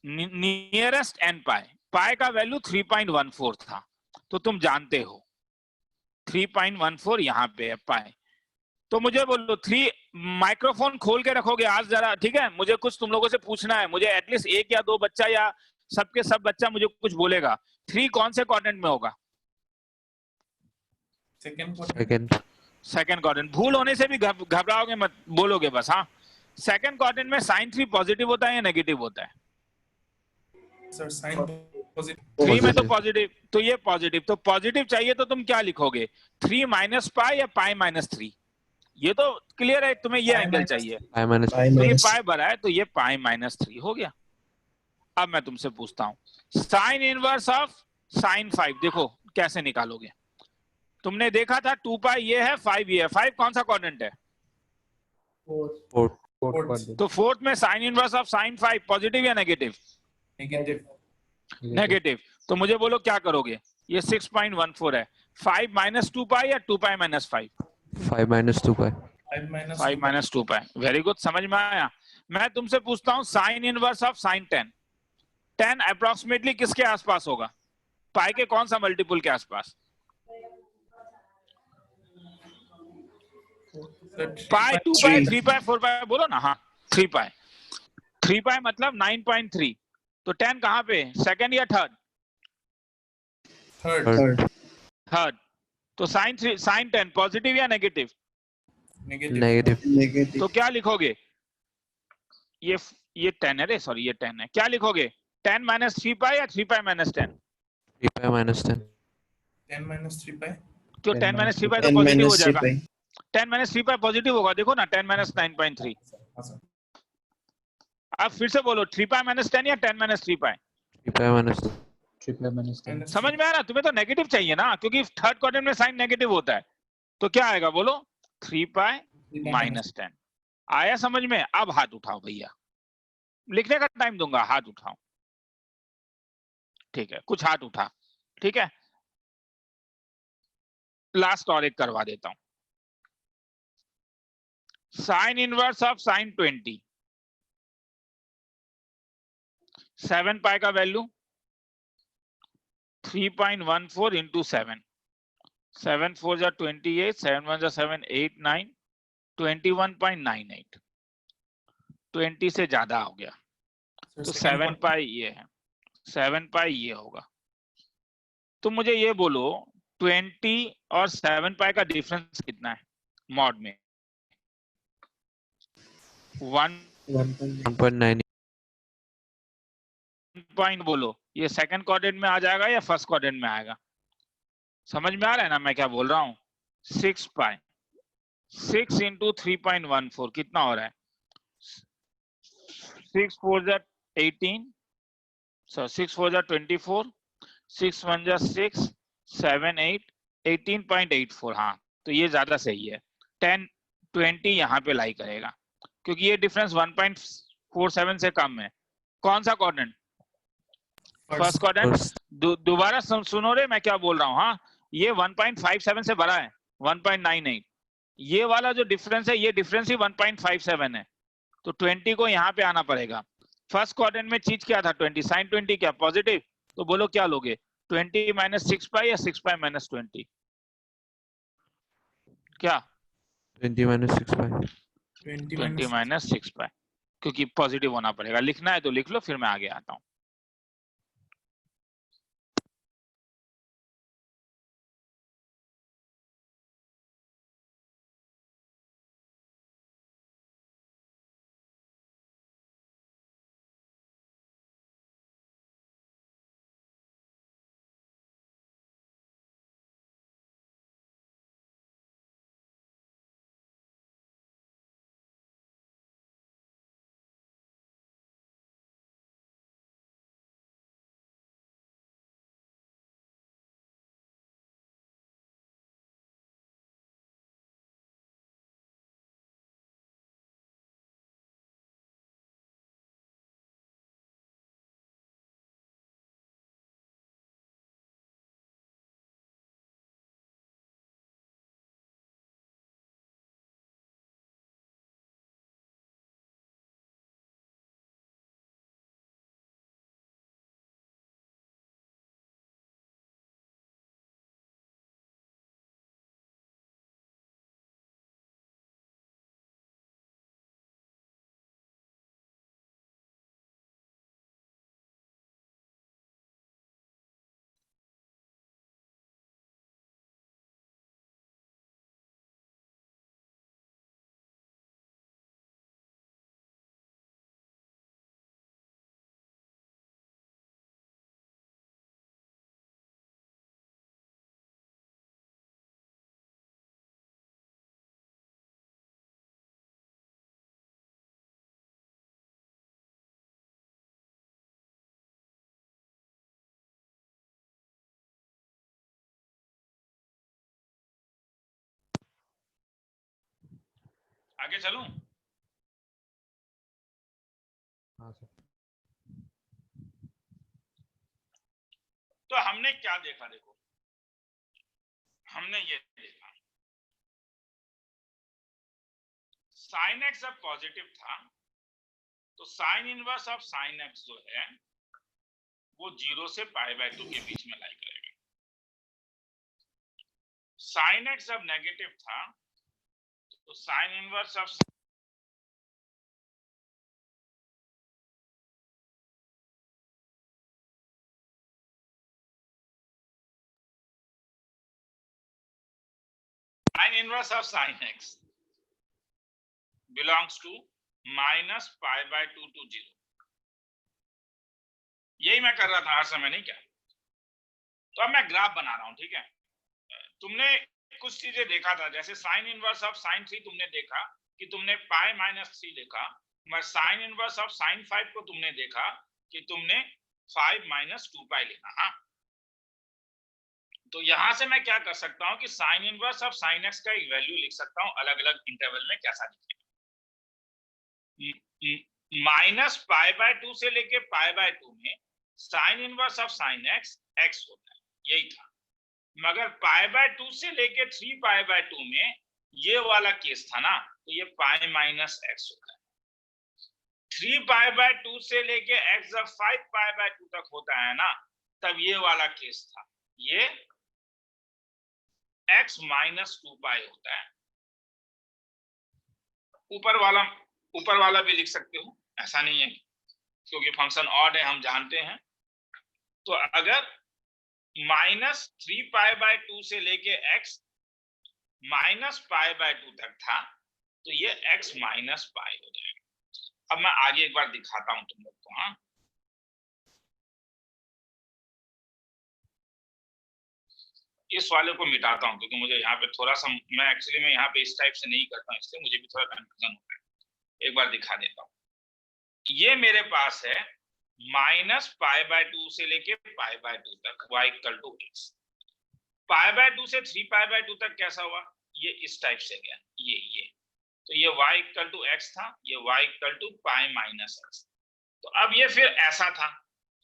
नियरेस्ट एन पाई, पाई का वैल्यू 3.14 था, तो तुम जानते हो 3.14 यहां पे है पाई। तो मुझे बोलो 3, माइक्रोफोन खोल के रखोगे आज जरा, ठीक है? मुझे कुछ तुम लोगों से पूछना है, मुझे एटलीस्ट 1 या 2 बच्चा या सबके सब बच्चा मुझे कुछ बोलेगा। 3 कौन से क्वाड्रेंट में होगा? Second quadrant. भूल होने से भी घबराओगे मत, बोलोगे बस। हाँ, सेकंड क्वाड्रेंट में साइन 3 पॉजिटिव होता है या नेगेटिव होता है? Sir sign positive. 3 में तो पॉजिटिव, तो ये पॉजिटिव, तो पॉजिटिव चाहिए तो तुम क्या लिखोगे? 3 माइनस पाई या पाई माइनस 3? ये तो क्लियर है, तुम्हें ये एंगल चाहिए, तो ये पाई भरा है, तो ये पाई माइनस 3 हो गया। अब मैं तुमसे पूछता हूं साइन इनवर्स ऑफ साइन 5, देखो कैसे निकालोगे। तुमने देखा था 2 पाई ये है, 5 ये है। 5 कौन सा क्वाड्रेंट है? तो फोर्थ में sign inverse of sign 5 positive या नेगेटिव? नेगेटिव। तो मुझे बोलो क्या करोगे? ये 6.14 है, 5 माइनस 2 पाई या 2 pi minus 5? 5 minus 2 pi. 5 minus 2 पाई। वेरी गुड, समझ में आया। मैं तुमसे पूछता हूं sine inverse of sign 10। 10 approximately किसके आसपास होगा? पाई के कौन सा मल्टीपल के आसपास? पाई, 2 पाई, 3 पाई, 4 पाई, बोलो ना। हाँ, 3 पाई। 3 पाई मतलब 9.3, तो 10 कहां पे? सेकंड या थर्ड? थर्ड। तो साइन 10 पॉजिटिव या नेगेटिव? Negative. तो क्या लिखोगे? ये 10 है रे, सॉरी ये 10 है। क्या लिखोगे? 10 माइनस 3 पाई या 3 pi minus 10? 3 pi minus 10. 10 minus 3 pi. क्यों 10 माइनस 3 पाई तो पॉजिटिव हो जाएगा। 10 माइनस 3 पाई पॉजिटिव होगा, देखो ना, 10 माइनस 9.3। अब फिर से बोलो 3 पाई माइनस 10 या 10 माइनस 3 पाई? 3 pi minus 10. समझ में आ रहा? तुम्हें तो नेगेटिव चाहिए ना, क्योंकि थर्ड क्वाड्रेंट में साइन नेगेटिव होता है। तो क्या आएगा बोलो? 3 पाई माइनस 10। आया समझ में? अब हाथ उठाओ भैया, लिखने का टाइम दूंगा, हाथ उठाओ। ठीक है, कुछ हाथ उठा, ठीक है। लास्ट और एक करवा देता हूं। साइन इनवर्स ऑफ साइन 20, 7 पाई का वैल्यू 3.14 इंटू 7, 7 4 जा 28, 7 1 जा 7, 8 9, 21.98, 20 से ज्यादा हो गया, तो 7 पाई ये है, 7 पाई ये होगा। तो मुझे ये बोलो 20 और 7 पाई का डिफरेंस कितना है मॉड में? 1 1.9. पॉइंट बोलो, ये सेकंड क्वाड्रेंट में आ जाएगा या फर्स्ट क्वाड्रेंट में आएगा? समझ में आ रहा है ना मैं क्या बोल रहा हूँ? 6 पाई 6 इंटू 3.14 कितना हो रहा है? 6 4 जा 18, so 6 4 जा 24, 6 1 जा 6, 7 8, 18.84। हाँ तो ये ज्यादा सही है। 10 20 यहाँ पे लाई करेगा क्योंकि ये डिफरेंस 1.47 से कम है। कौन सा क्वाड्रेंट? First quadrant. First. दोबारा सुनो रे मैं क्या बोल रहा हूँ। हाँ ये 1.57 से बड़ा है 1.98। ये वाला जो डिफरेंस है ये डिफरेंस ही 1.57 है, तो 20 को यहाँ पे आना पड़ेगा। फर्स्ट क्वाड्रेंट में चीज क्या था? 20 साइन 20 क्या पॉजिटिव? तो बोलो क्या लोगे? 20 माइनस 6 पाई या 6 पाई माइनस 20? क्या? 20 minus 6 pi. 20 माइनस 6 पाई, क्योंकि पॉजिटिव होना पड़ेगा। लिखना है तो लिख लो, फिर मैं आगे आता हूँ। आगे चलूं? हाँ सर। तो हमने क्या देखा? देखो हमने ये देखा साइन एक्स जब पॉजिटिव था तो sign inverse of sine x जो है वो 0 से π/2 के बीच में लाई करेगा। साइन एक्स जब नेगेटिव था तो sign inverse of sin x belongs to minus π/2 to 0। यही मैं कर रहा था हर समय, नहीं क्या? तो अब मैं ग्राफ बना रहा हूं, ठीक है? तुमने कुछ चीजें देखा था, जैसे साइन इनवर्स ऑफ साइन 3 तुमने देखा कि तुमने π-3 देखा, मगर साइन इनवर्स ऑफ साइन 5 को तुमने देखा कि तुमने 5 - 2π लेना। हाँ तो यहां से मैं क्या कर सकता हूं कि sine inverse of sine x का एक वैल्यू लिख सकता हूं अलग अलग इंटरवल में। कैसा दिखेगा? -π/2 से लेके π/2 में sign inverse of sine x x होता है, यही था। मगर π/2 से लेके 3π/2 में ये वाला केस था ना, तो ये π-x होता है। 3π/2 से लेके x जब 5π/2 तक होता है ना, तब ये वाला केस था, ये x - 2π होता है। ऊपर वाला भी लिख सकते हो, ऐसा नहीं है, क्योंकि फंक्शन ऑड है हम जानते हैं। तो अगर -3π/2 से लेके x -π/2 तक था तो ये x - π हो जाएगा। अब मैं आगे एक बार दिखाता हूं तुम लोग को। हाँ इस वाले को मिटाता हूँ क्योंकि मुझे यहाँ पे थोड़ा सा, मैं एक्चुअली में यहाँ पे इस टाइप से नहीं करता हूँ, इसलिए मुझे भी थोड़ा कंफ्यूजन होता है। एक बार दिखा देता हूँ। ये मेरे पास है -π/2 से लेके π/2 तक y = x। π/2 से 3π/2 तक कैसा हुआ, ये इस टाइप से गया, ये तो ये y = x था, ये y = π-x। तो अब ये फिर ऐसा था,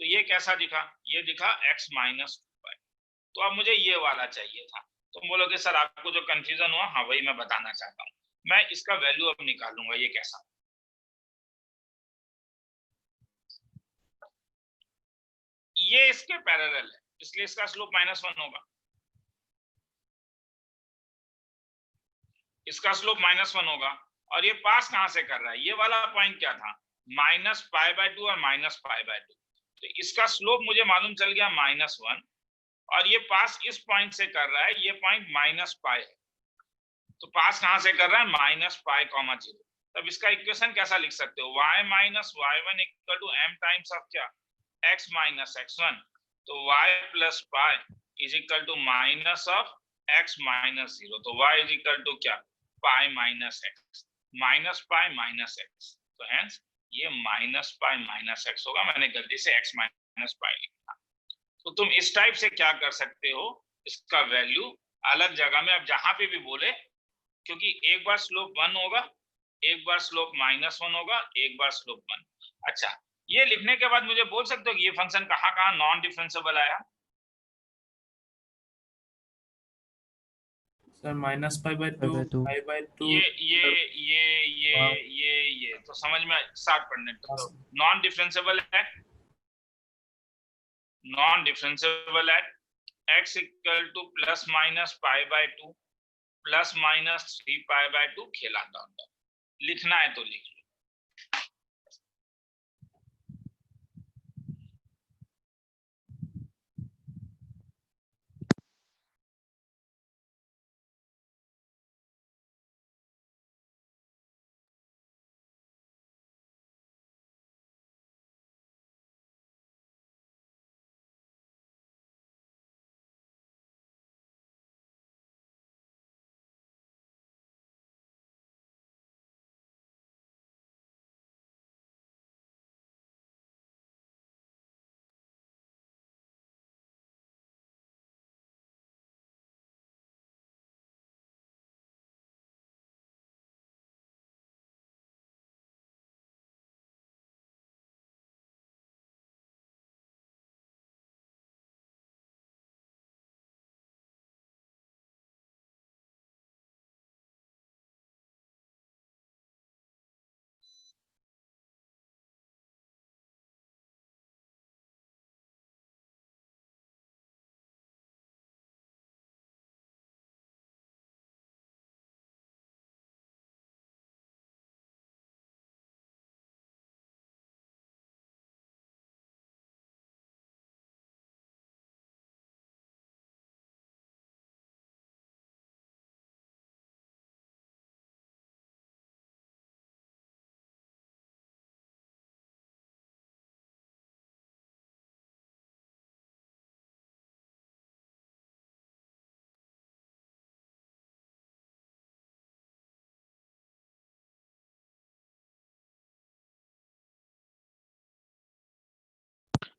तो ये कैसा दिखा, ये दिखा x - 2π। तो अब मुझे ये वाला चाहिए था। तो बोलोगे सर आपको जो कंफ्यूजन हुआ, हाँ वही मैं बताना चाहता हूँ। मैं इसका वैल्यू अब निकालूंगा, ये कैसा, ये इसके पैरेलल है, इसलिए इसका स्लोप -1 होगा, इसका स्लोप -1 होगा। और ये पास कहां से कर रहा है, ये वाला पॉइंट क्या था, -π/2 और -π/2। तो इसका स्लोप मुझे मालूम चल गया -1, और ये पास इस पॉइंट से कर रहा है, ये पॉइंट -π है। तो पास कहां से कर रहा है, -π, 0। तब इसका इक्वेशन कैसा लिख सकते हो, y - y1 = m times of क्या, x - x1। तो y + π = माइनस ऑफ x - 0। तो y = क्या, π-x, -π - x। तो हेंस ये -π - x होगा, मैंने गलती से x - π लिखा। तो तुम इस टाइप से क्या कर सकते हो, इसका वैल्यू अलग जगह में, अब जहां पे भी बोले, क्योंकि एक बार स्लोप 1 होगा, एक बार स्लोप -1 होगा, एक बार स्लोप 1। अच्छा, ये लिखने के बाद मुझे बोल सकते हो कि ये फंक्शन कहाँ नॉन डिफरेंशिएबल आया। सर -π/2, π/2। ये तो समझ में स्टार्ट पढ़ने, तो नॉन डिफरेंशिएबल है, नॉन डिफरेंशिएबल है x = ±π/2 ±3π/2 खेला था। लिखना है तो लिख लो।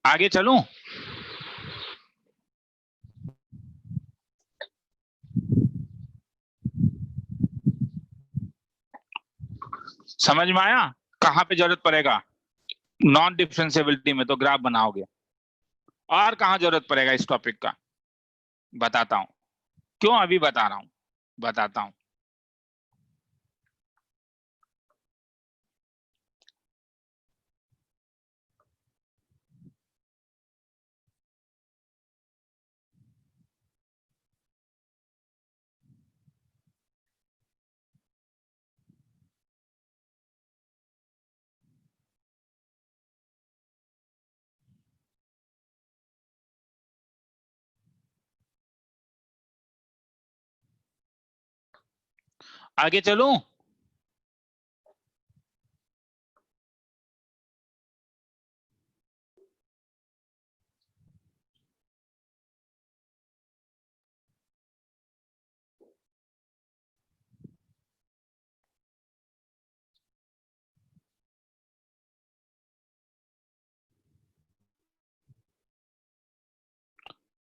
आगे चलूं, समझ में आया कहां पे जरूरत पड़ेगा, नॉन डिफरेंशिएबिलिटी में तो ग्राफ बनाओगे, और कहां जरूरत पड़ेगा इस टॉपिक का बताता हूं, क्यों अभी बता रहा हूं, बताता हूं। आगे चलूं,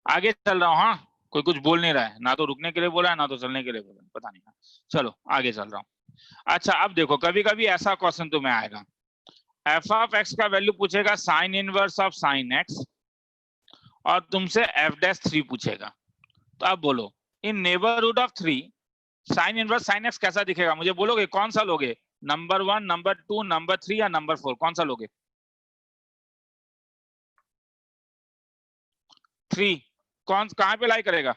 आगे चल रहा हूँ। हाँ, कोई कुछ बोल नहीं रहा है, ना तो रुकने के लिए बोला है ना तो चलने के लिए बोला है, पता नहीं। चलो आगे चल रहा हूँ। अच्छा अब देखो, कभी कभी ऐसा क्वेश्चन तुम्हें आएगा, एफ ऑफ एक्स का वैल्यू पूछेगा sign inverse of sine x और तुमसे एफ डैश 3 पूछेगा। तो आप बोलो इन neighbourhood of 3 sine inverse sine x कैसा दिखेगा, मुझे बोलोगे कौन सा लोगे, नंबर 1, नंबर 2, नंबर 3 या नंबर 4, कौन सा लोगे? 3 कौन कहां पे लाई करेगा?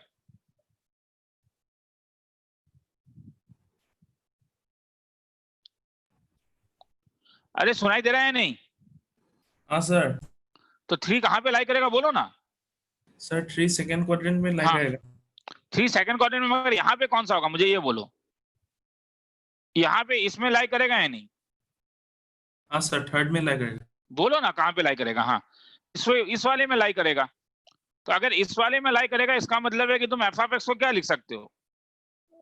अरे सुनाई दे रहा है नहीं? हाँ सर। तो 3 कहां पे लाई करेगा बोलो ना। सर 3 सेकंड क्वाड्रेंट में लाइक हाँ। आएगा। 3 सेकंड क्वाड्रेंट में, मगर यहाँ पे कौन सा होगा मुझे ये बोलो, यहाँ पे इसमें लाई करेगा या नहीं? हाँ सर, थर्ड में लाइक आएगा। बोलो ना कहां पे लाई करेगा। हाँ, इस वाले में लाई करेगा। तो अगर इस वाले में लाई करेगा इसका मतलब है कि तुम एफ ऑफ एक्स को क्या लिख सकते हो,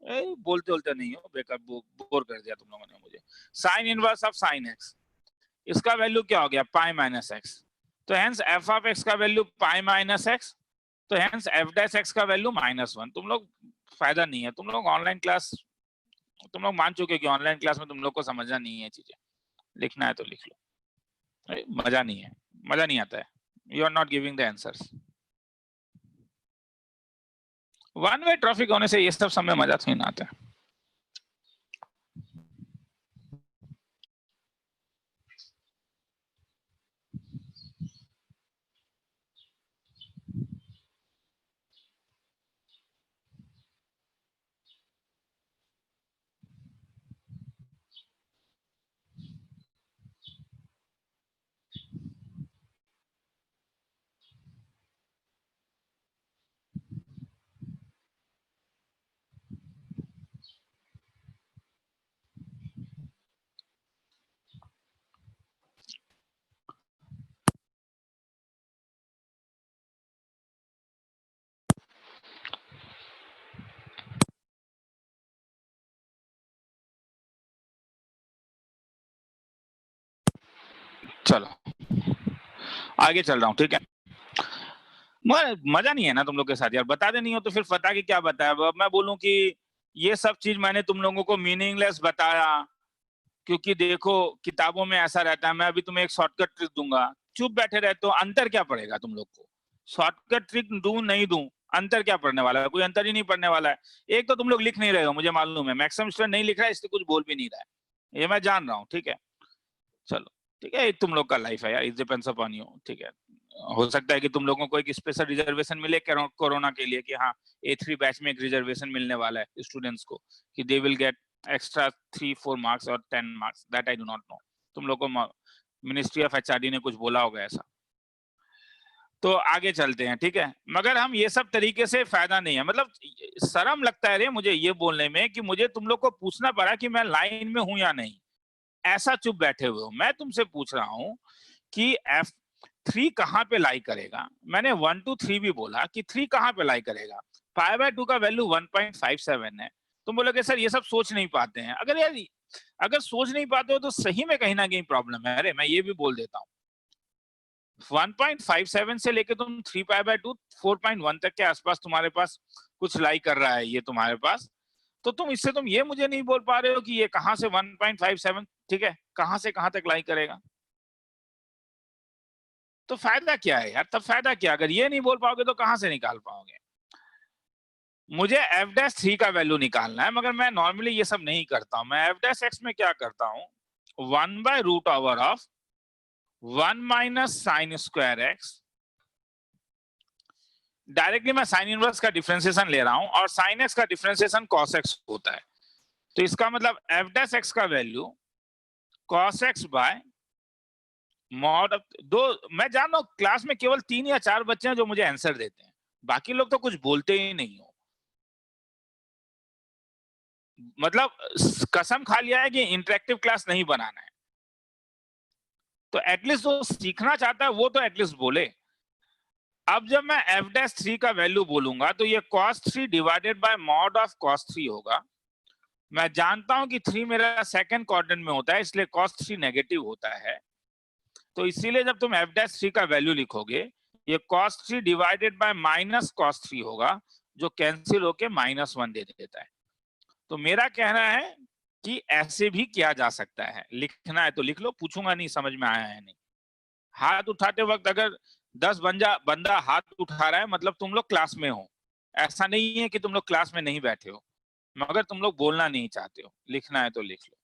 बोलते बोलते नहीं हो, बेकार बोर कर दिया तुम लोगों ने मुझे। Sign inverse of sine x, इसका वैल्यू क्या हो गया, पाई माइनस एक्स। तो हेंस एफ ऑफ एक्स का वैल्यू पाई माइनस एक्स, तो हेंस एफ डैश एक्स का वैल्यू -1। तुम लोग फायदा नहीं है, तुम लोग ऑनलाइन क्लास, तुम लोग मान चुके कि ऑनलाइन क्लास में तुम लोग को समझना नहीं है चीजें, लिखना है तो लिख लो, मजा नहीं है, मजा नहीं आता है, you are not giving the answers. One way traffic होने से ये सब समय मजा तो नहीं आता है। चलो आगे चल रहा हूँ, ठीक है। मजा नहीं है ना तुम लोग के साथ यार, बता दे नहीं हो तो फिर बता के क्या बताया। अब मैं बोलूं कि ये सब चीज मैंने तुम लोगों को मीनिंगलेस बताया, क्योंकि देखो किताबों में ऐसा रहता है, मैं अभी तुम्हें एक शॉर्टकट ट्रिक दूंगा, चुप बैठे रहते हो, अंतर क्या पड़ेगा तुम लोग को, शॉर्टकट ट्रिक दूं नहीं दूं, अंतर क्या पड़ने वाला है, कोई अंतर ही नहीं पड़ने वाला है। एक तो तुम लोग लिख नहीं रहे हो, मुझे मालूम है, मैक्सिमम स्टूडेंट नहीं लिख रहा है, इसलिए कुछ बोल भी नहीं रहा है, ये मैं जान रहा हूँ, ठीक है। चलो ठीक है, तुम लोग का लाइफ है यार, इट डिपेंड्स अपॉन यू, ठीक है। हो सकता है कि तुम लोगों को एक स्पेशल रिजर्वेशन मिले कोरोना के लिए, कि हाँ A3 बैच में एक रिजर्वेशन मिलने वाला है स्टूडेंट्स को, कि they will get extra 3-4 marks और 10 marks, that I do not know. तुम लोग को मिनिस्ट्री ऑफ HRD ने कुछ बोला होगा ऐसा। तो आगे चलते हैं, ठीक है। मगर हम ये सब तरीके से फायदा नहीं है, मतलब शर्म लगता है रे मुझे ये बोलने में कि मुझे तुम लोग को पूछना पड़ा कि मैं लाइन में हूं या नहीं, ऐसा चुप बैठे हुए हो। मैं तुमसे पूछ रहा हूं कि F3 कहां पे लाई करेगा, मैंने 1 2 3 भी बोला कि 3 कहां पे लाई करेगा, 5/2 का वैल्यू 1.57 है। तुम बोलोगे सर ये सब सोच नहीं पाते हैं, अगर यार अगर सोच नहीं पाते हो तो सही में कहीं ना कहीं प्रॉब्लम है। अरे मैं ये भी बोल देता हूँ, 1.57 से लेके तुम 3/2 4.1 तक के आसपास तुम्हारे पास कुछ लाई कर रहा है ये तुम्हारे पास, तो तुम इससे तुम ये मुझे नहीं बोल पा रहे हो कि ये कहां से 1.57, ठीक है, कहां से कहां तक लाई करेगा। तो फायदा क्या है यार, तब फायदा क्या, अगर ये नहीं बोल पाओगे तो कहां से निकाल पाओगे। मुझे f'3 का वैल्यू निकालना है, मगर मैं नॉर्मली ये सब नहीं करता हूं। मैं f' में क्या करता हूं, 1/√ऑफ 1 minus sine square x, directly मैं साइन इनवर्स का डिफरेंशिएशन ले रहा हूं, और साइन एक्स का डिफरेंशिएशन कॉस एक्स होता है। तो इसका मतलब f' का value cos x bye mod दो। मैं जान रहा हूं क्लास में केवल 3 या 4 बच्चे हैं जो मुझे आंसर देते हैं, बाकी लोग तो कुछ बोलते ही नहीं हो। मतलब कसम खा लिया है कि इंटरेक्टिव क्लास नहीं बनाना है, तो एटलीस्ट जो सीखना चाहता है वो तो एटलीस्ट बोले। अब जब मैं f'3 का वैल्यू बोलूंगा तो ये cos 3 divided by mod of cos 3 होगा। मैं जानता हूं कि 3 मेरा सेकंड क्वाड्रेंट में होता है, इसलिए cos 3 नेगेटिव होता है। तो इसीलिए जब तुम f'3 का वैल्यू लिखोगे, ये cos3 divided by minus cos3 होगा, जो कैंसिल होके -1 दे देता है। तो मेरा कहना है कि ऐसे भी किया जा सकता है। लिखना है तो लिख लो, पूछूंगा नहीं समझ में आया है नहीं। हाथ उठाते वक्त अगर 10 बंदा हाथ उठा रहा है, मतलब तुम लोग क्लास में हो। ऐसा नहीं है कि तुम लोग क्लास में नहीं बैठे हो, मगर तुम लोग बोलना नहीं चाहते हो। लिखना है तो लिख लो।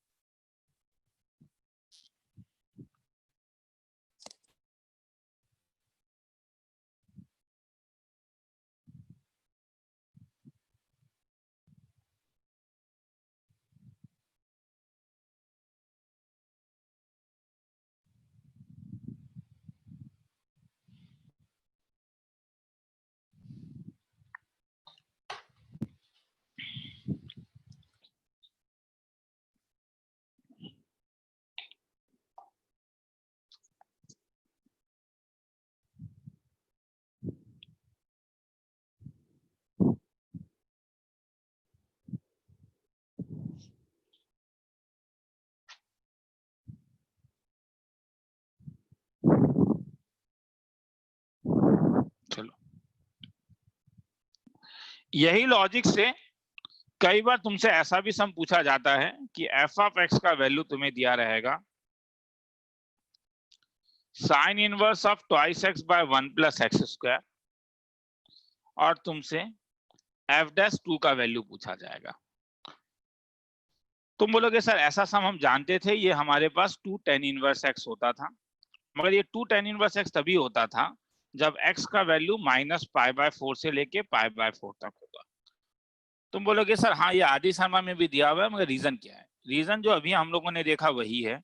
चलो, यही लॉजिक से कई बार तुमसे ऐसा भी सम पूछा जाता है कि एफ ऑफ एक्स का वैल्यू तुम्हें दिया रहेगा sine inverse of twice x by 1 plus x square, और तुमसे एफ डैश 2 का वैल्यू पूछा जाएगा। तुम बोलोगे सर ऐसा सम हम जानते थे, ये हमारे पास 2 tan इनवर्स एक्स होता था। मगर ये 2 tan इनवर्स एक्स तभी होता था जब x का वैल्यू -π/4 से लेके π/4 तक होगा। तुम बोलोगे सर हाँ ये आदि शर्मा में भी दिया हुआ है, मगर रीजन क्या है? रीजन जो अभी हम लोगों ने देखा वही है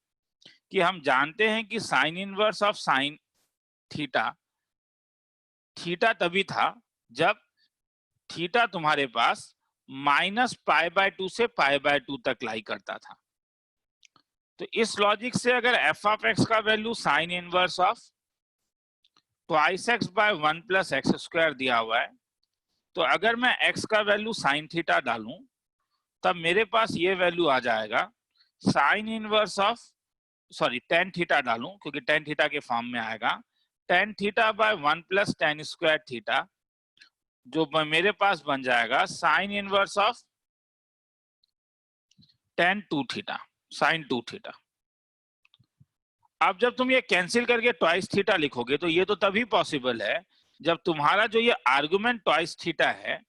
कि हम जानते हैं कि sine inverse of sine theta, theta तभी था जब थीटा तुम्हारे पास -π/2 से π/2 तक लाई करता था। तो इस लॉजिक से अगर एफ ऑफ एक्स का value sine inverse of twice x by 1 plus x square दिया हुआ है, तो अगर मैं x का वैल्यू साइन थीटा डालूं तब मेरे पास ये वैल्यू आ जाएगा sine inverse of, sorry tan theta डालूं क्योंकि टेन थीटा के फॉर्म में आएगा, tan theta by 1 plus tan square theta, जो मेरे पास बन जाएगा sine inverse of tan 2 theta, sine 2 theta. अब जब तुम ये कैंसिल करके ट्वाइस थीटा लिखोगे तो ये तो तभी पॉसिबल है जब तुम्हारा जो ये आर्गुमेंट ट्वाइस थीटा है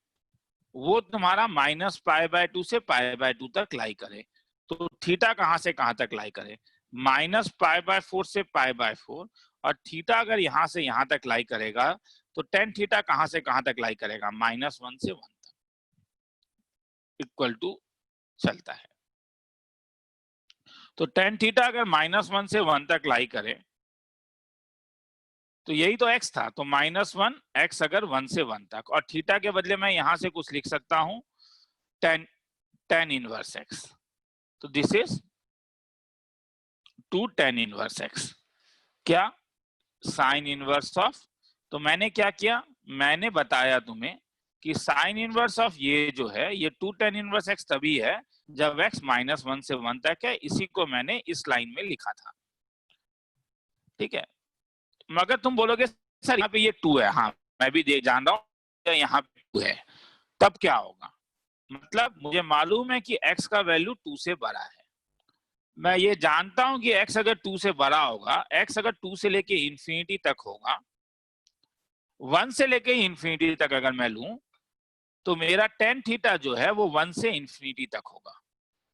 वो तुम्हारा -π/2 से π/2 तक लाई करे। तो थीटा कहां से कहां तक लाई करे? -π/4 से π/4, और थीटा अगर यहां से यहां तक लाई करेगा तो टेन थीटा कहां से कहां तक लाई करेगा? -1 से 1 तक, इक्वल टू चलता है। तो टेन थीटा अगर -1 से 1 तक लाई करे तो यही तो x था, तो -1 x अगर 1 से 1 तक, और थीटा के बदले मैं यहां से कुछ लिख सकता हूं tan इनवर्स x। तो this is 2 tan inverse x, क्या साइन इनवर्स ऑफ। तो मैंने क्या किया, मैंने बताया तुम्हें कि साइन इनवर्स ऑफ ये जो है ये 2 tan इनवर्स x तभी है जब x -1 से 1 तक है। इसी को मैंने इस लाइन में लिखा था, ठीक है। मगर तुम बोलोगे सर यहाँ पे ये 2 है, हाँ मैं भी जान रहा हूँ यहाँ पे 2 है, तब क्या होगा? मतलब मुझे मालूम है कि x का वैल्यू 2 से बड़ा है। मैं ये जानता हूं कि x अगर 2 से बड़ा होगा, x अगर 2 से लेके इंफिनिटी तक होगा, 1 से लेके इंफिनिटी तक अगर मैं लूं तो मेरा tan थीटा जो है वो 1 से इंफिनिटी तक होगा,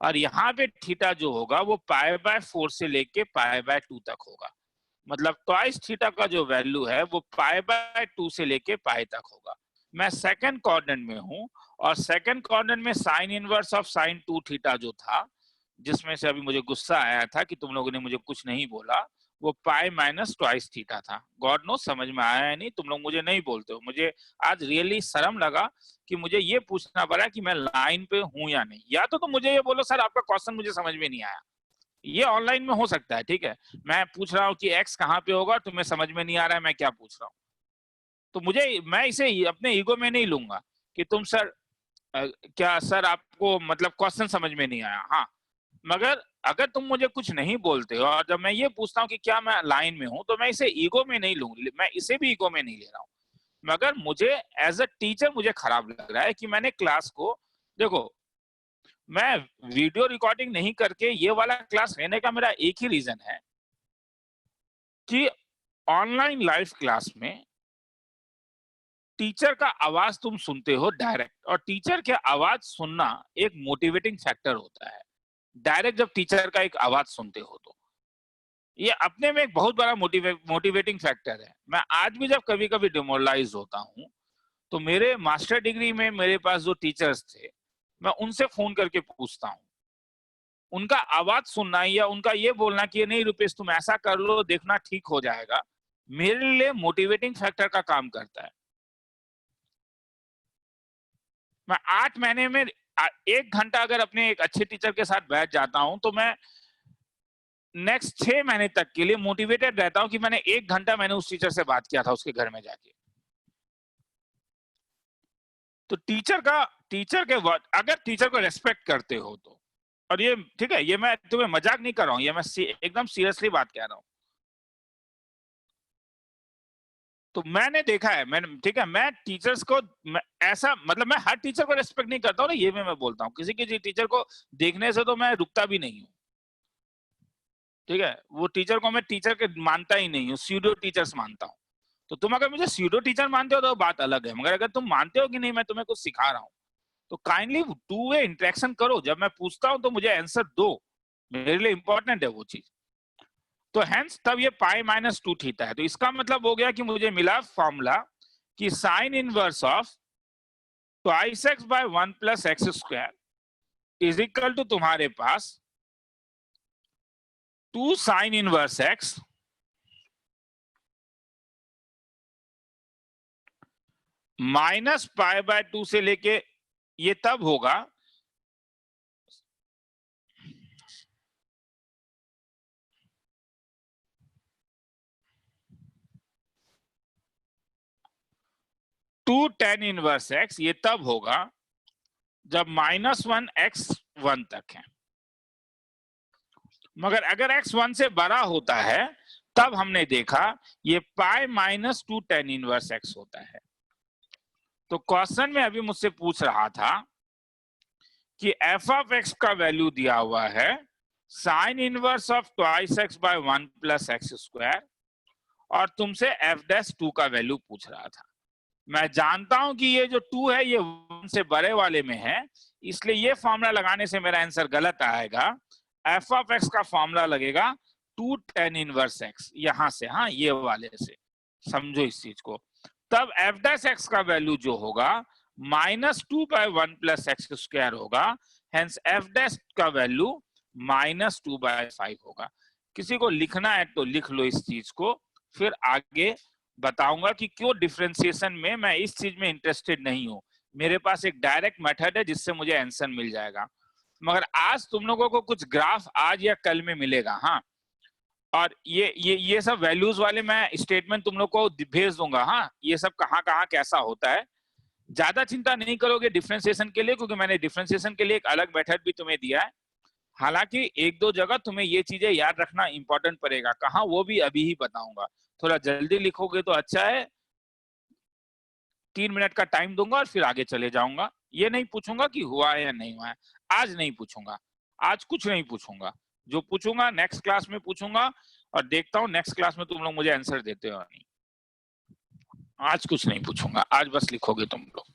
और यहाँ पे थीटा जो होगा वो π/4 से लेके π/2 तक होगा। मतलब ट्वाइस थीटा का जो वैल्यू है वो π/2 से लेके π तक होगा। मैं सेकंड क्वाड्रेंट में हूं, और सेकंड क्वाड्रेंट में sign inverse of sign 2 theta जो था, जिसमें से अभी मुझे गुस्सा आया था कि तुम लोगों ने मुझे कुछ नहीं बोला, वो पाई माइनस ट्वाइस थीटा था। गॉड नो समझ में आया है नहीं, तुम लोग मुझे नहीं बोलते हो। मुझे आज रियली शर्म लगा कि मुझे ये पूछना पड़ा कि मैं लाइन पे हूं या नहीं। या तो तुम मुझे ये बोलो सर आपका क्वेश्चन मुझे समझ में नहीं आया, ये ऑनलाइन में हो सकता है, ठीक है। मैं पूछ रहा हूँ कि एक्स कहाँ पे होगा, तुम्हें समझ में नहीं आ रहा है मैं क्या पूछ रहा हूँ, तो मुझे, मैं इसे अपने ईगो में नहीं लूंगा कि तुम सर क्या सर आपको मतलब क्वेश्चन समझ में नहीं आया। हाँ मगर अगर तुम मुझे कुछ नहीं बोलते हो और जब मैं ये पूछता हूँ कि क्या मैं लाइन में हूं, तो मैं इसे ईगो में नहीं लूंगी, मैं इसे भी ईगो में नहीं ले रहा हूँ। मगर मुझे एज अ टीचर मुझे खराब लग रहा है कि मैंने क्लास को, देखो मैं वीडियो रिकॉर्डिंग नहीं करके ये वाला क्लास लेने का मेरा एक ही रीजन है कि ऑनलाइन लाइव क्लास में टीचर का आवाज तुम सुनते हो डायरेक्ट, और टीचर के आवाज सुनना एक मोटिवेटिंग फैक्टर होता है। डायरेक्ट जब टीचर का एक आवाज सुनते हो तो ये अपने में एक बहुत बड़ा मोटिवेटिंग फैक्टर है। मैं आज भी जब कभी कभी डिमोरलाइज होता हूँ तो मेरे मास्टर डिग्री में मेरे पास जो टीचर्स थे, मैं उनसे फोन करके पूछता हूँ, उनका आवाज सुनना या उनका ये बोलना कि नहीं रुपेश तुम ऐसा कर लो देखना ठीक हो जाएगा, मेरे लिए मोटिवेटिंग फैक्टर का काम करता है। मैं 8 महीने में 1 घंटा अगर अपने एक अच्छे टीचर के साथ बैठ जाता हूं तो मैं नेक्स्ट 6 महीने तक के लिए मोटिवेटेड रहता हूं कि मैंने 1 घंटा मैंने उस टीचर से बात किया था उसके घर में जाके। तो टीचर के वर्ड, अगर टीचर को रेस्पेक्ट करते हो तो, और ये ठीक है, ये मैं तुम्हें मजाक नहीं कर रहा हूं, ये मैं एकदम सीरियसली बात कह रहा हूं। तो मैंने देखा है, मैंने ठीक है, मैं टीचर्स को ऐसा मतलब मैं हर टीचर को रेस्पेक्ट नहीं करता हूं ना, ये भी मैं बोलता हूं, किसी किसी टीचर को देखने से तो मैं रुकता भी नहीं हूं। ठीक है, वो टीचर को मैं टीचर के मानता ही नहीं हूँ, स्यूडो टीचर्स मानता हूँ। तो तुम अगर मुझे स्यूडो टीचर मानते हो तो बात अलग है, मगर अगर तुम मानते हो कि नहीं मैं तुम्हें कुछ सिखा रहा हूँ तो काइंडली टू वे इंटरेक्शन करो। जब मैं पूछता हूँ तो मुझे आंसर दो, मेरे लिए इंपॉर्टेंट है वो चीज। तो हेंस तब ये पाई माइनस 2 थीटा है। तो इसका मतलब हो गया कि मुझे मिला फॉर्मूला कि sine inverse of twice x by 1 plus x square is equal to तुम्हारे पास 2 sine inverse x minus pi by 2 से लेके, ये तब होगा टू टेन इनवर्स एक्स, ये तब होगा जब -1 x 1 तक है। मगर अगर x 1 से बड़ा होता है तब हमने देखा ये pi minus 2 tan inverse x होता है। तो क्वेश्चन में अभी मुझसे पूछ रहा था कि f ऑफ x का वैल्यू दिया हुआ है sine inverse of twice x by 1 plus x square, और तुमसे f डैश 2 का वैल्यू पूछ रहा था। मैं जानता हूं कि ये जो 2 है ये 1 से बड़े वाले में है, इसलिए ये फॉर्मूला लगाने से मेरा आंसर गलत आएगा। एफ ऑफ एक्स का फॉर्मूला लगेगा 2 टेन इनवर्स एक्स, यहां से, हाँ ये वाले से, समझो इस चीज को। तब एफ डैश एक्स का वैल्यू जो होगा -2 बाय 1 प्लस एक्स स्क्वायर होगा, हेंस एफ डैश का वैल्यू -2 बाय 5 होगा। किसी को लिखना है तो लिख लो इस चीज को, फिर आगे बताऊंगा कि क्यों डिफरेंशिएशन में मैं इस चीज में इंटरेस्टेड नहीं हूं। मेरे पास एक डायरेक्ट मेथड है जिससे मुझे आंसर मिल जाएगा। मगर आज तुम लोगों को कुछ ग्राफ आज या कल में मिलेगा, हाँ, और ये सब वैल्यूज वाले मैं स्टेटमेंट तुम लोग को भेज दूंगा, हाँ, ये सब कहाँ कहाँ कैसा होता है। ज्यादा चिंता नहीं करोगे डिफरेंशिएशन के लिए, क्योंकि मैंने डिफरेंशिएशन के लिए एक अलग मेथड भी तुम्हें दिया है। हालांकि एक दो जगह तुम्हें ये चीजें याद रखना इंपॉर्टेंट पड़ेगा, कहाँ वो भी अभी ही बताऊंगा। थोड़ा जल्दी लिखोगे तो अच्छा है, 3 मिनट का टाइम दूंगा और फिर आगे चले जाऊंगा। ये नहीं पूछूंगा कि हुआ है या नहीं हुआ है, आज नहीं पूछूंगा, आज कुछ नहीं पूछूंगा। जो पूछूंगा नेक्स्ट क्लास में पूछूंगा, और देखता हूँ नेक्स्ट क्लास में तुम लोग मुझे आंसर देते हो नहीं। आज कुछ नहीं पूछूंगा, आज बस लिखोगे तुम लोग।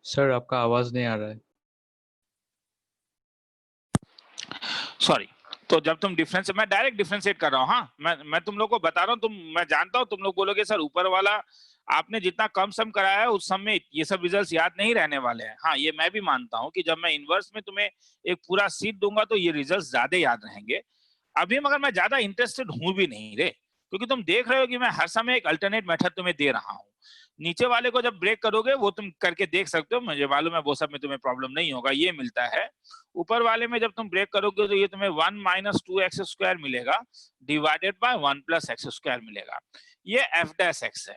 सर आपका आवाज नहीं आ रहा है। सॉरी। तो जब तुम डिफरेंस, मैं डायरेक्ट डिफरेंशिएट कर रहा हूँ, हाँ मैं तुम लोग को बता रहा हूँ, मैं जानता हूँ तुम लोग बोलोगे सर ऊपर वाला आपने जितना कम सम कराया है उस सम में ये सब रिजल्ट्स याद नहीं रहने वाले हैं। हाँ ये मैं भी मानता हूँ कि जब मैं इनवर्स में तुम्हें एक पूरा सीट दूंगा तो ये रिजल्ट्स ज्यादा याद रहेंगे। अभी मगर मैं ज्यादा इंटरेस्टेड हूं भी नहीं रे, क्योंकि तुम देख रहे हो कि मैं हर समय एक अल्टरनेट मेथड तुम्हें दे रहा हूँ। नीचे वाले को जब ब्रेक करोगे वो तुम करके देख सकते हो, मुझे मालूम है वो सब में तुम्हें प्रॉब्लम नहीं होगा, ये मिलता है। ऊपर वाले में जब तुम ब्रेक करोगे तो ये तुम्हें 1 माइनस 2x² मिलेगा डिवाइडेड बाय 1 प्लस x² मिलेगा। ये f' है।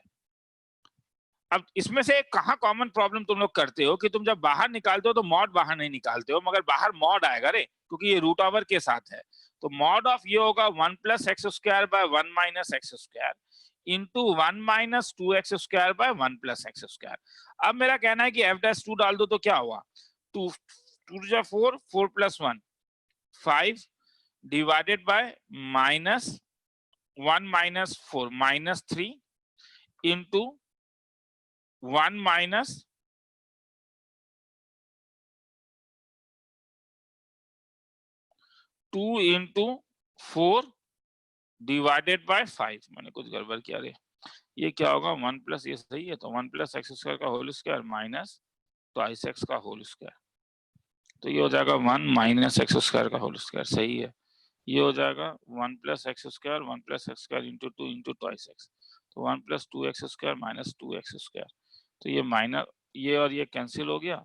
अब इसमें से कहाँ कॉमन प्रॉब्लम तुम लोग करते हो कि तुम जब बाहर निकालते हो तो मॉड बाहर नहीं निकालते हो, मगर बाहर मॉड आएगा रे, क्योंकि ये रूट ओवर के साथ है। तो मॉड ऑफ ये होगा 1 plus x² by 1 minus x² into 1 minus 2x² by 1 plus x²। अब मेरा कहना है कि f' डाल दो तो क्या हुआ, 2 2 4 4 plus 1 5 divided by minus 1 minus 4 minus 3 into 1 minus 2 into 4 divided by 5। मैंने कुछ गड़बड़ किया रे, ये क्या होगा 1 प्लस, ये सही है तो 1 प्लस x² का whole square minus twice x का होल स्क्वायर, तो ये हो जाएगा 1 माइनस x² का होल स्क्वायर, सही है। ये हो जाएगा 1 plus x² 1 plus x² into 2 into twice x, तो 1 प्लस 2x² माइनस 2x², तो ये माइनस ये और ये कैंसिल हो गया,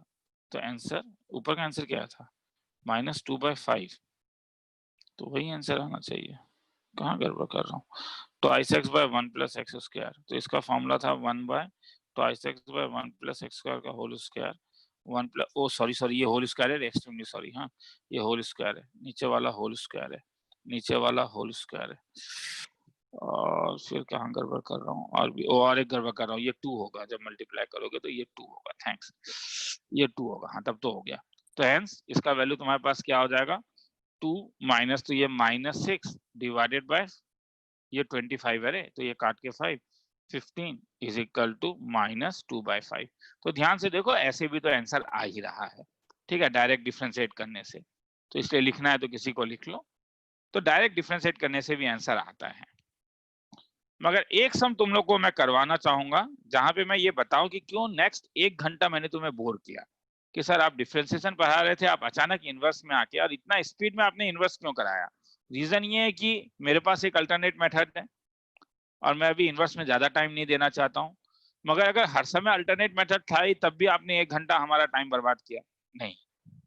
तो आंसर ऊपर का आंसर क्या था माइनस 2/5, तो वही आंसर आना चाहिए। कहाँ गड़बड़ कर रहा हूँ, twice x by 1 plus x², तो इसका फॉर्मूला था 1 by twice x by 1 plus x² का whole square 1 plus, oh sorry ये होल स्क्वायर है, एक्सट्रीमली सॉरी, हाँ ये होल स्क्वायर है, नीचे वाला होल स्क्वायर है, नीचे वाला होल स्क्वायर है। और फिर कहाँ गड़बड़ कर रहा हूँ, और एक गड़बड़ कर रहा हूँ, ये 2 होगा जब मल्टीप्लाई करोगे तो ये 2 होगा, थैंक्स, ये 2 होगा, हाँ तब तो हो गया। तो हेंस इसका वैल्यू तुम्हारे पास क्या हो जाएगा 2 माइनस, तो ये माइनस 6 डिवाइडेड बाय ये 25 है रे, तो ये काट के 5 15 इज इक्वल टू माइनस 2/5। तो ध्यान से देखो ऐसे भी तो आंसर आ ही रहा है, ठीक है, डायरेक्ट डिफरेंशिएट करने से, तो इसलिए लिखना है तो किसी को लिख लो, तो डायरेक्ट डिफरेंशिएट करने से भी आंसर आता है। मगर एक सम तुम लोग को मैं करवाना चाहूंगा जहां पे मैं ये बताऊं कि क्यों नेक्स्ट 1 घंटा मैंने तुम्हें बोर किया कि सर आप डिफरेंशिएशन पढ़ा रहे थे, आप अचानक इनवर्स में आके और इतना स्पीड में आपने इनवर्स क्यों कराया। रीजन ये है कि मेरे पास एक अल्टरनेट मेथड है और मैं अभी इनवर्स में ज्यादा टाइम नहीं देना चाहता हूँ। मगर अगर हर समय अल्टरनेट मेथड था ही तब भी आपने 1 घंटा हमारा टाइम बर्बाद किया, नहीं,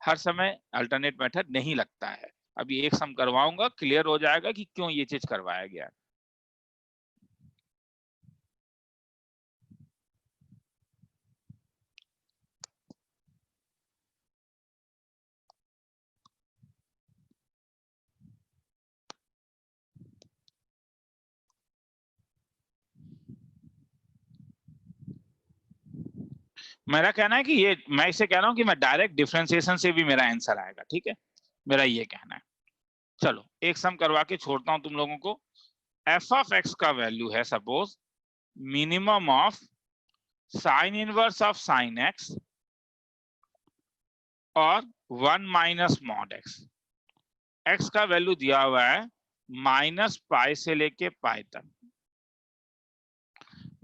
हर समय अल्टरनेट मेथड नहीं लगता है। अभी एक सम करवाऊंगा, क्लियर हो जाएगा कि क्यों ये चीज करवाया गया। मेरा कहना है कि ये मैं इसे कह रहा हूं कि मैं डायरेक्ट डिफरेंशिएशन से भी मेरा आंसर आएगा, ठीक है, मेरा ये कहना है। चलो एक सम करवा के छोड़ता हूं तुम लोगों को। एफ ऑफ एक्स का वैल्यू है suppose minimum of sine inverse of sine x और 1 माइनस मॉड एक्स। एक्स का वैल्यू दिया हुआ है माइनस पाई से लेके पाई तक।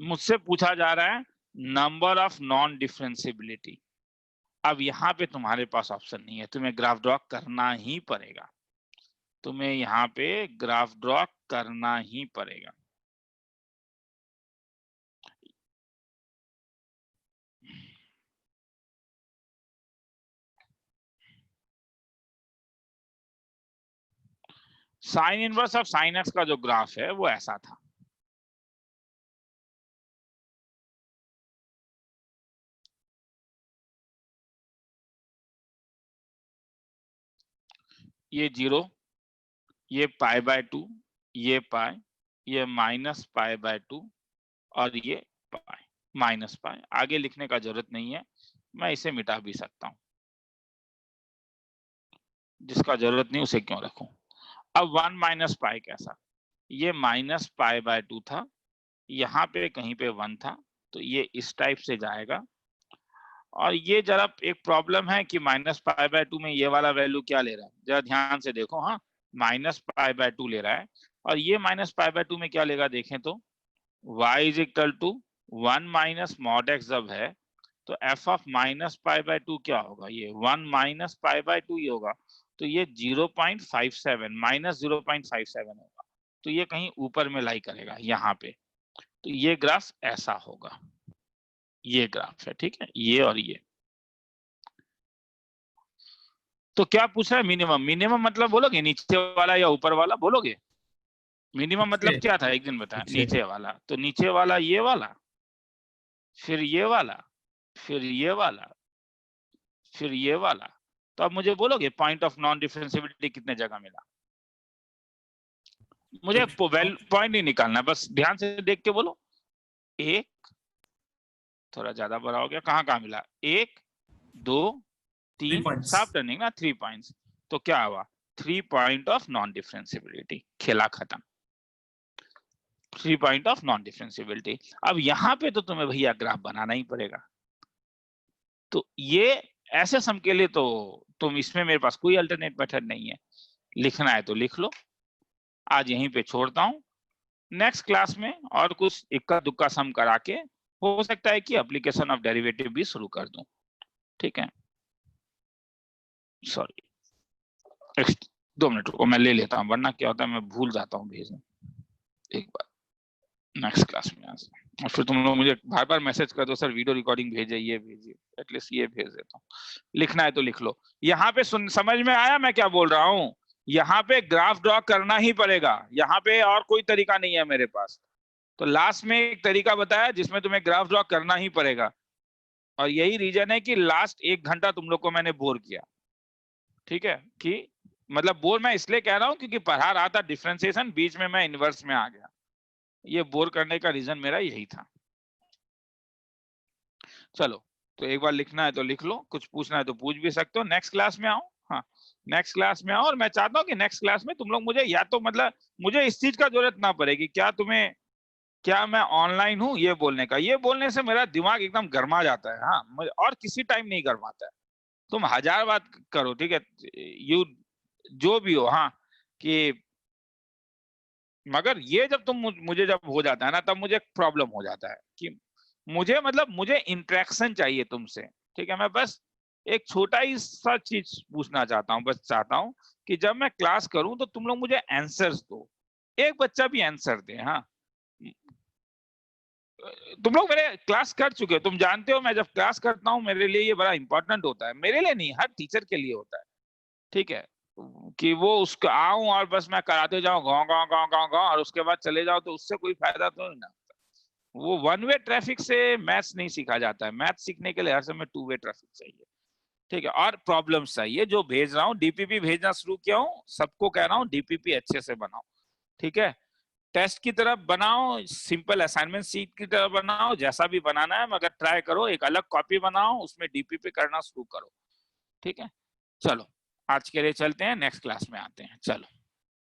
मुझसे पूछा जा रहा है नंबर ऑफ नॉन डिफरेंशिएबिलिटी। अब यहाँ पे तुम्हारे पास ऑप्शन नहीं है, तुम्हें ग्राफ ड्रॉ करना ही पड़ेगा, तुम्हें यहाँ पे ग्राफ ड्रॉ करना ही पड़ेगा। Sign inverse of sine x का जो ग्राफ है वो ऐसा था, ये 0, ये π/2, ये पाई, ये माइनस π/2 और ये पाई माइनस पाई। आगे लिखने का जरूरत नहीं है, मैं इसे मिटा भी सकता हूं, जिसका जरूरत नहीं उसे क्यों रखूं। अब 1 माइनस पाई कैसा, ये माइनस π/2 था, यहाँ पे कहीं पे 1 था, तो ये इस टाइप से जाएगा और ये जरा एक प्रॉब्लम है कि -π/2 में ये वाला वैल्यू क्या ले रहा है, जरा ध्यान से देखो। हाँ, -π/2 ले रहा है, और ये -π/2 में क्या लेगा देखें तो y is equal to 1 minus mod x जब है तो f ऑफ -π/2 क्या होगा, ये 1 माइनस π/2 ही होगा, तो ये 0.57 -0.57 होगा, तो ये कहीं ऊपर में लाई करेगा यहाँ पे, तो ये ग्राफ ऐसा होगा, ये ग्राफ है, ठीक है, ये और ये। तो क्या पूछ रहा है, मिनिमम, मिनिमम मतलब बोलोगे नीचे वाला या ऊपर वाला बोलोगे? मिनिमम मतलब क्या था एक दिन बताया, नीचे वाला, तो नीचे वाला ये वाला, फिर ये वाला, फिर ये वाला, फिर ये वाला। तो अब मुझे बोलोगे पॉइंट ऑफ नॉन डिफरेंशिएबिलिटी कितने जगह मिला? मुझे पॉइंट नहीं निकालना, बस ध्यान से देख के बोलो। एक, थोड़ा ज्यादा बड़ा हो गया, कहाँ कहाँ मिला, 1 2 3, साफ टर्निंग ना, 3 पॉइंट्स, तो क्या हुआ 3 पॉइंट ऑफ नॉन डिफरेंशिएबिलिटी, खेला खत्म, 3 पॉइंट ऑफ नॉन डिफरेंशिएबिलिटी। अब यहाँ पे तो तुम्हें भैया ग्राफ बनाना ही पड़ेगा, तो ये ऐसे सम के लिए तो तुम इसमें मेरे पास कोई अल्टरनेट मेथड नहीं है, लिखना है तो लिख लो। आज यहीं पे छोड़ता हूँ, नेक्स्ट क्लास में और कुछ इक्का दुक्का सम करा के हो सकता है कि एप्लीकेशन ऑफ डेरिवेटिव भी शुरू कर दूं, ठीक है। सॉरी, 2 मिनट रुको, मैं ले लेता हूँ, वरना क्या होता है मैं भूल जाता हूँ भेजना एक बार नेक्स्ट क्लास में आज। और फिर तुम लोग मुझे बार बार मैसेज कर दो, सर वीडियो रिकॉर्डिंग भेजिए, ये भेजिए, एटलीस्ट ये भेज देता हूँ। लिखना है तो लिख लो। यहाँ पे समझ में आया मैं क्या बोल रहा हूँ? यहाँ पे ग्राफ ड्रॉ करना ही पड़ेगा, यहाँ पे और कोई तरीका नहीं है मेरे पास। तो लास्ट में एक तरीका बताया जिसमें तुम्हें ग्राफ ड्रॉ करना ही पड़ेगा, और यही रीजन है कि लास्ट 1 घंटा तुम लोग को मैंने बोर किया, ठीक है। कि मतलब बोर मैं इसलिए कह रहा हूँ क्योंकि पढ़ा रहा था डिफरेंशिएशन, बीच में मैं इनवर्स में आ गया, ये बोर करने का रीजन मेरा यही था। चलो, तो एक बार लिखना है तो लिख लो, कुछ पूछना है तो पूछ भी सकते हो। नेक्स्ट क्लास में आओ, हाँ नेक्स्ट क्लास में आओ, और मैं चाहता हूँ कि नेक्स्ट क्लास में तुम लोग मुझे या तो मतलब मुझे इस चीज का जरूरत ना पड़ेगी, क्या मैं ऑनलाइन हूँ ये बोलने का, ये बोलने से मेरा दिमाग एकदम गर्मा जाता है, हाँ, और किसी टाइम नहीं गर्माता है। तुम 1000 बात करो, ठीक है, यू जो भी हो, हाँ, कि मगर ये जब तुम मुझे जब हो जाता है ना, तब मुझे प्रॉब्लम हो जाता है कि मुझे इंटरेक्शन चाहिए तुमसे, ठीक है। मैं बस एक छोटा ही सा चीज पूछना चाहता हूँ, बस चाहता हूँ कि जब मैं क्लास करूं तो तुम लोग मुझे आंसर्स दो, एक बच्चा भी आंसर दे। हाँ, तुम लोग मेरे क्लास कर चुके हो, तुम जानते हो मैं जब क्लास करता हूँ मेरे लिए ये बड़ा इंपॉर्टेंट होता है, मेरे लिए नहीं हर टीचर के लिए होता है, ठीक है, कि वो उसको आऊं और बस मैं कराते जाऊं गाँव गाँव गाँव गाँव गाँव और उसके बाद चले जाओ, तो उससे कोई फायदा तो नहीं ना। वो 1 वे ट्रैफिक से मैथ्स नहीं सीखा जाता है, मैथ्स सीखने के लिए हर समय 2 वे ट्रैफिक चाहिए, ठीक है। और प्रॉब्लम्स चाहिए, जो भेज रहा हूँ डीपीपी भेजना शुरू किया हूँ, सबको कह रहा हूँ डीपीपी अच्छे से बनाओ, ठीक है। टेस्ट की तरफ बनाओ, सिंपल असाइनमेंट सीट की तरफ बनाओ, जैसा भी बनाना है, मगर ट्राई करो, एक अलग कॉपी बनाओ, उसमें डीपीपी करना शुरू करो, ठीक है। चलो आज के लिए चलते हैं, नेक्स्ट क्लास में आते हैं, चलो।